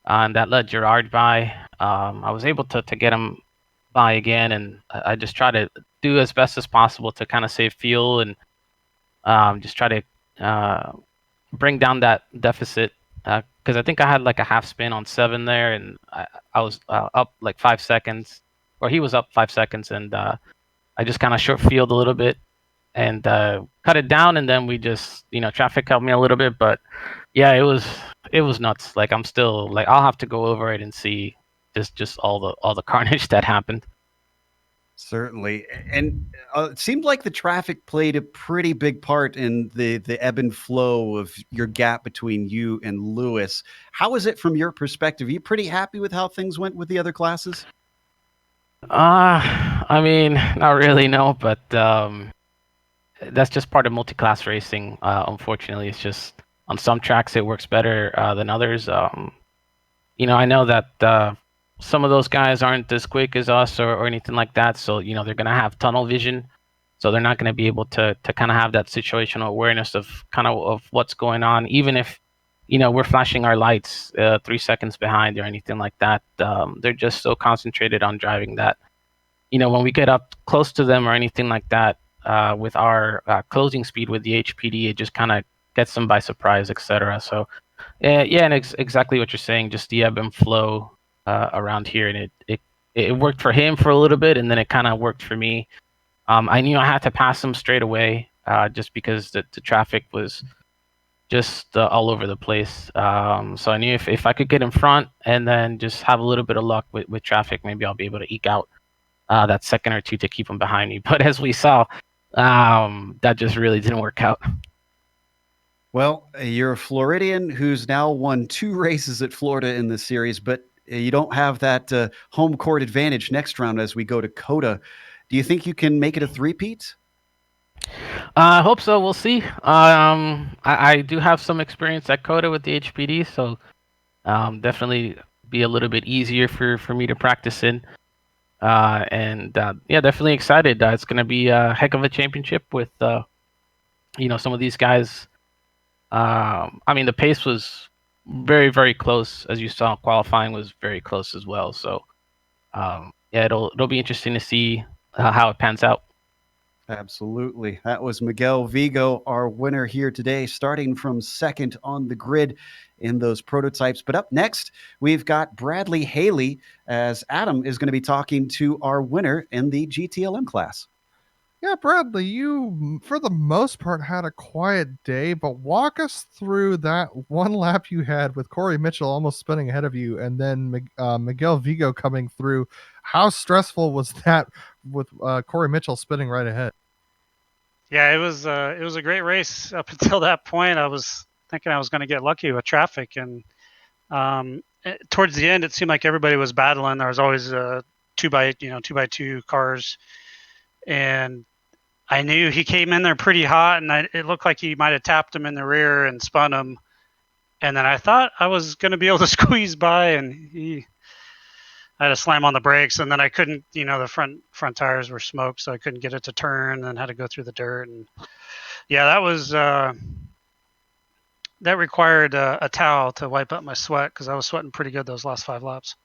and that led Gerard by. I was able to get him by again, and I just try to do as best as possible to kind of save fuel and just try to bring down that deficit, because I think I had like a half spin on 7 there, and I was up like 5 seconds, or he was up 5 seconds, and I just kind of short fueled a little bit and cut it down, and then we just, traffic helped me a little bit, but yeah, it was nuts. Like, I'm still like, I'll have to go over it and see just all the carnage that happened. Certainly. And it seemed like the traffic played a pretty big part in the ebb and flow of your gap between you and Lewis. How is it from your perspective? Are you pretty happy with how things went with the other classes? I mean, not really, no, but that's just part of multi-class racing. Unfortunately, it's just on some tracks it works better than others. I know that some of those guys aren't as quick as us or anything like that, so they're gonna have tunnel vision, so they're not gonna be able to kind of have that situational awareness of what's going on, even if we're flashing our lights 3 seconds behind or anything like that. They're just so concentrated on driving that when we get up close to them or anything like that, with our closing speed with the HPD, it just kind of gets them by surprise, etc. So, yeah, and exactly what you're saying, just the ebb and flow around here, and it worked for him for a little bit, and then it kind of worked for me. I knew I had to pass him straight away, just because the traffic was just all over the place. So I knew if I could get in front and then just have a little bit of luck with traffic, maybe I'll be able to eke out that second or two to keep them behind me. But as we saw, that just really didn't work out. Well, you're a Floridian who's now won 2 races at Florida in this series, but you don't have that home court advantage next round as we go to COTA. Do you think you can make it a three-peat? I hope so. We'll see. I do have some experience at COTA with the HPD, so definitely be a little bit easier for me to practice in. And yeah, definitely excited. It's going to be a heck of a championship with some of these guys. I mean, the pace was very, very close, as you saw. Qualifying was very close as well. So yeah, it'll be interesting to see how it pans out. Absolutely. That was Miguel Vigo, our winner here today, starting from second on the grid in those prototypes. But up next, we've got Bradley Haley, as Adam is going to be talking to our winner in the GTLM class. Yeah, Bradley, you, for the most part, had a quiet day, but walk us through that one lap you had with Corey Mitchell almost spinning ahead of you, and then Miguel Vigo coming through. How stressful was that with Corey Mitchell spinning right ahead? Yeah, it was a great race up until that point. I was thinking I was going to get lucky with traffic, and towards the end, it seemed like everybody was battling. There was always two by two cars, and I knew he came in there pretty hot, and it looked like he might have tapped him in the rear and spun him. And then I thought I was going to be able to squeeze by, and I had to slam on the brakes, and then I couldn't. The front tires were smoked, so I couldn't get it to turn, and had to go through the dirt. And yeah, that required a towel to wipe up my sweat because I was sweating pretty good those last 5 laps.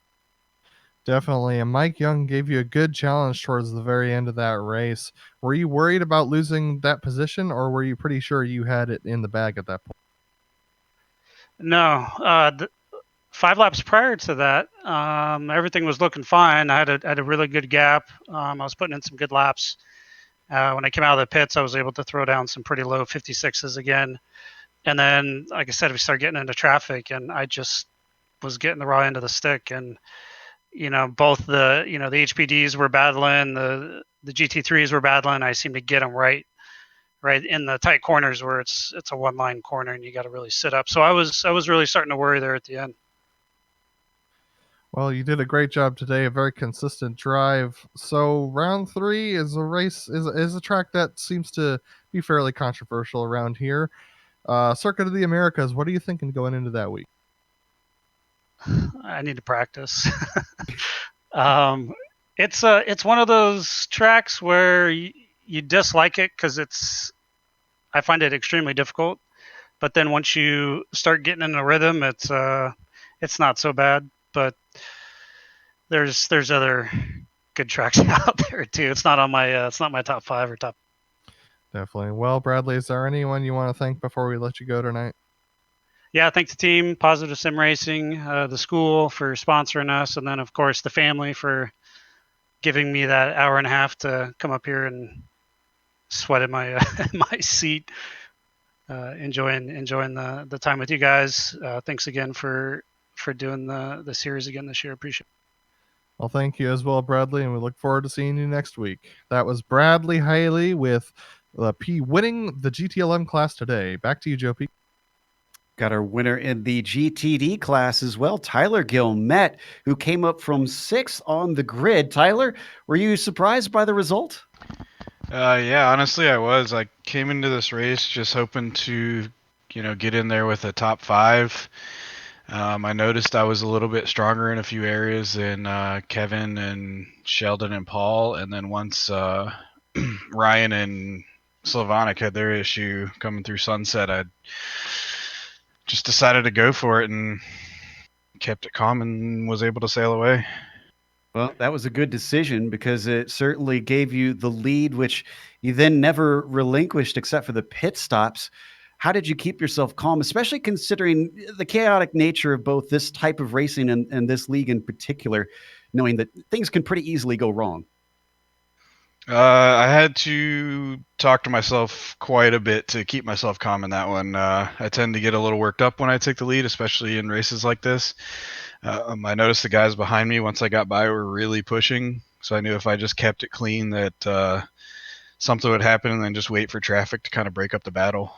Definitely. And Mike Young gave you a good challenge towards the very end of that race. Were you worried about losing that position, or were you pretty sure you had it in the bag at that point? No, 5 laps prior to that, everything was looking fine. I had a really good gap. I was putting in some good laps. When I came out of the pits, I was able to throw down some pretty low 56s again. And then, like I said, we started getting into traffic, and I just was getting the raw end of the stick. And both the HPDs were battling, the GT3s were battling. I seemed to get them right in the tight corners where it's a one line corner and you got to really sit up. So I was really starting to worry there at the end. Well, you did a great job today. A very consistent drive. So round 3 is a track that seems to be fairly controversial around here. Circuit of the Americas. What are you thinking going into that week? I need to practice. It's one of those tracks where you dislike it because I find it extremely difficult. But then once you start getting in a rhythm, it's not so bad. But there's other good tracks out there too. It's not my top 5 or top. Definitely. Well, Bradley, is there anyone you want to thank before we let you go tonight? Yeah, thank the team, Positive Sim Racing, the school for sponsoring us, and then of course the family for giving me that hour and a half to come up here and sweat in my my seat, enjoying the time with you guys. Thanks again for doing the series again this year. Appreciate it. Well, thank you as well, Bradley, and we look forward to seeing you next week. That was Bradley Haley with P winning the GTLM class today. Back to you, Joe P. Got our winner in the GTD class as well, Tyler Gilmet, who came up from 6th on the grid. Tyler, were you surprised by the result? Yeah, honestly, I was. I came into this race just hoping to, get in there with a top 5. I noticed I was a little bit stronger in a few areas than Kevin and Sheldon and Paul. And then once Ryan and Slavonic had their issue coming through Sunset, I just decided to go for it and kept it calm and was able to sail away. Well, that was a good decision because it certainly gave you the lead, which you then never relinquished except for the pit stops. How did you keep yourself calm, especially considering the chaotic nature of both this type of racing and this league in particular, knowing that things can pretty easily go wrong? I had to talk to myself quite a bit to keep myself calm in that one. I tend to get a little worked up when I take the lead, especially in races like this. I noticed the guys behind me, once I got by, were really pushing. So I knew if I just kept it clean that something would happen and then just wait for traffic to kind of break up the battle.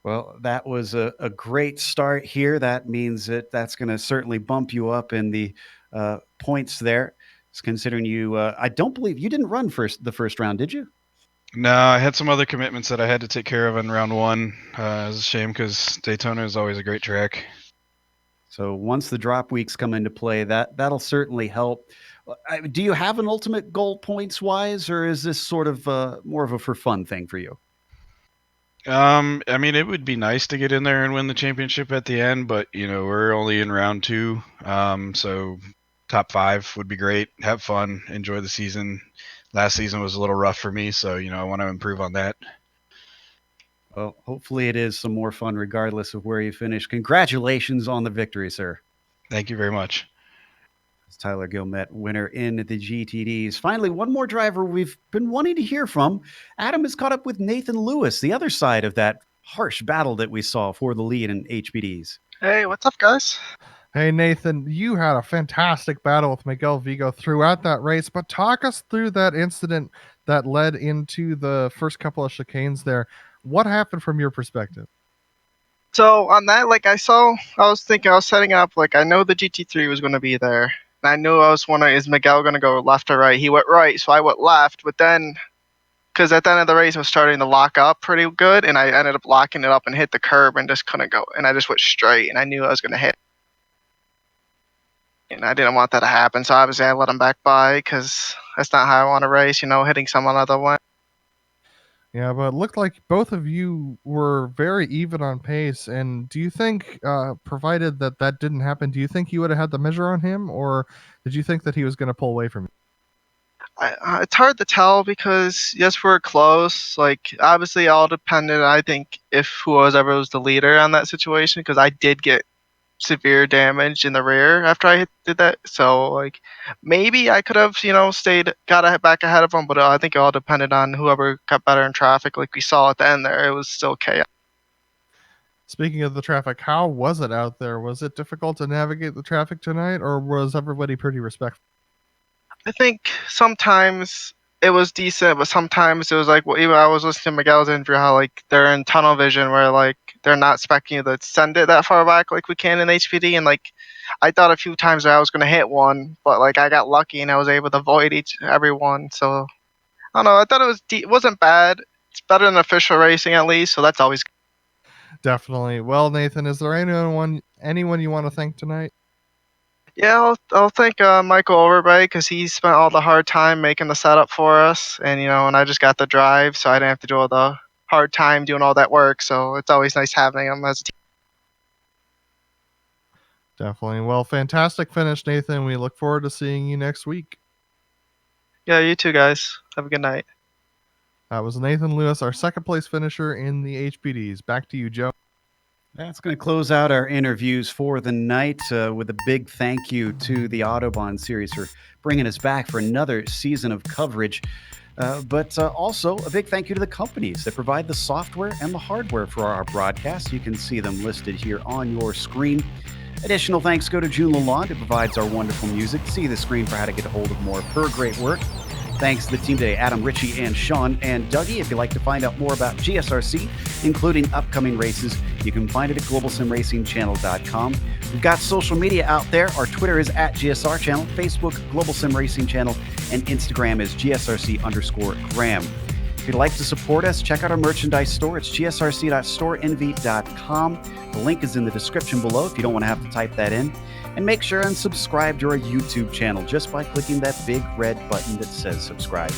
Well, that was a great start here. That means that's going to certainly bump you up in the points there. Considering you, I don't believe you didn't run the first round, did you? No, I had some other commitments that I had to take care of in round one. It was a shame because Daytona is always a great track. So once the drop weeks come into play, that'll certainly help. Do you have an ultimate goal points wise, or is this sort of more of a for fun thing for you? I mean, it would be nice to get in there and win the championship at the end, but we're only in round two, so top 5 would be great. Have fun, enjoy the season. Last season was a little rough for me, so I want to improve on that. Well, hopefully it is some more fun regardless of where you finish. Congratulations on the victory, sir. Thank you very much. It's Tyler Gilmet, winner in the GTDs. Finally, one more driver we've been wanting to hear from. Adam has caught up with Nathan Lewis, the other side of that harsh battle that we saw for the lead in HBDs. Hey, what's up, guys? Hey, Nathan, you had a fantastic battle with Miguel Vigo throughout that race, but talk us through that incident that led into the first couple of chicanes there. What happened from your perspective? So on that, I was thinking, I was setting up, I know the GT3 was going to be there. And I knew I was wondering, is Miguel going to go left or right? He went right, so I went left. But then, because at the end of the race, I was starting to lock up pretty good, and I ended up locking it up and hit the curb and just couldn't go. And I just went straight, and I knew I was going to hit. And I didn't want that to happen, so obviously I let him back by because that's not how I want to race, hitting someone other way. Yeah, but it looked like both of you were very even on pace. And do you think, provided that didn't happen, do you think you would have had the measure on him, or did you think that he was going to pull away from you? It's hard to tell because, yes, we're close. Obviously, all depended, I think, if whoever was the leader on that situation, because I did get severe damage in the rear after I did that. So maybe I could have got back ahead of him, but I think it all depended on whoever got better in traffic. Like we saw at the end there, it was still chaos. Speaking of the traffic, how was it out there? Was it difficult to navigate the traffic tonight, or was everybody pretty respectful? I think sometimes it was decent, but sometimes it was even I was listening to Miguel's interview how they're in tunnel vision where they're not expecting you to send it that far back like we can in HPD, and I thought a few times that I was going to hit one, but I got lucky and I was able to avoid everyone. So I don't know. I thought it wasn't bad. It's better than official racing at least, so that's always good. Definitely. Well, Nathan, is there anyone you want to thank tonight? Yeah, I'll thank Michael Overbay because he spent all the hard time making the setup for us, and and I just got the drive, so I didn't have to do all the hard time doing all that work. So it's always nice having him as a team. Definitely. Well, fantastic finish, Nathan. We look forward to seeing you next week. Yeah, you too, guys. Have a good night. That was Nathan Lewis, our second place finisher in the HPDs. Back to you, Joe. That's going to close out our interviews for the night with a big thank you to the Autobahn series for bringing us back for another season of coverage. But also a big thank you to the companies that provide the software and the hardware for our broadcast. You can see them listed here on your screen. Additional thanks go to June Lalonde, who provides our wonderful music. See the screen for how to get a hold of more of her great work. Thanks to the team today, Adam, Richie, and Sean, and Dougie. If you'd like to find out more about GSRC, including upcoming races, you can find it at globalsimracingchannel.com. We've got social media out there. Our Twitter is at GSR Channel, Facebook, Global Sim Racing Channel, and Instagram is GSRC_Graham. If you'd like to support us, check out our merchandise store. It's gsrc.storeenvy.com. The link is in the description below if you don't want to have to type that in. And make sure and subscribe to our YouTube channel just by clicking that big red button that says subscribe.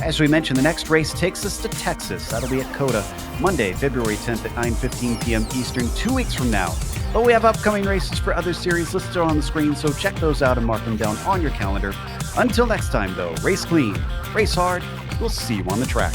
As we mentioned, the next race takes us to Texas. That'll be at COTA, Monday, February 10th at 9:15 p.m. Eastern, 2 weeks from now. But we have upcoming races for other series listed on the screen, so check those out and mark them down on your calendar. Until next time, though, race clean, race hard. We'll see you on the track.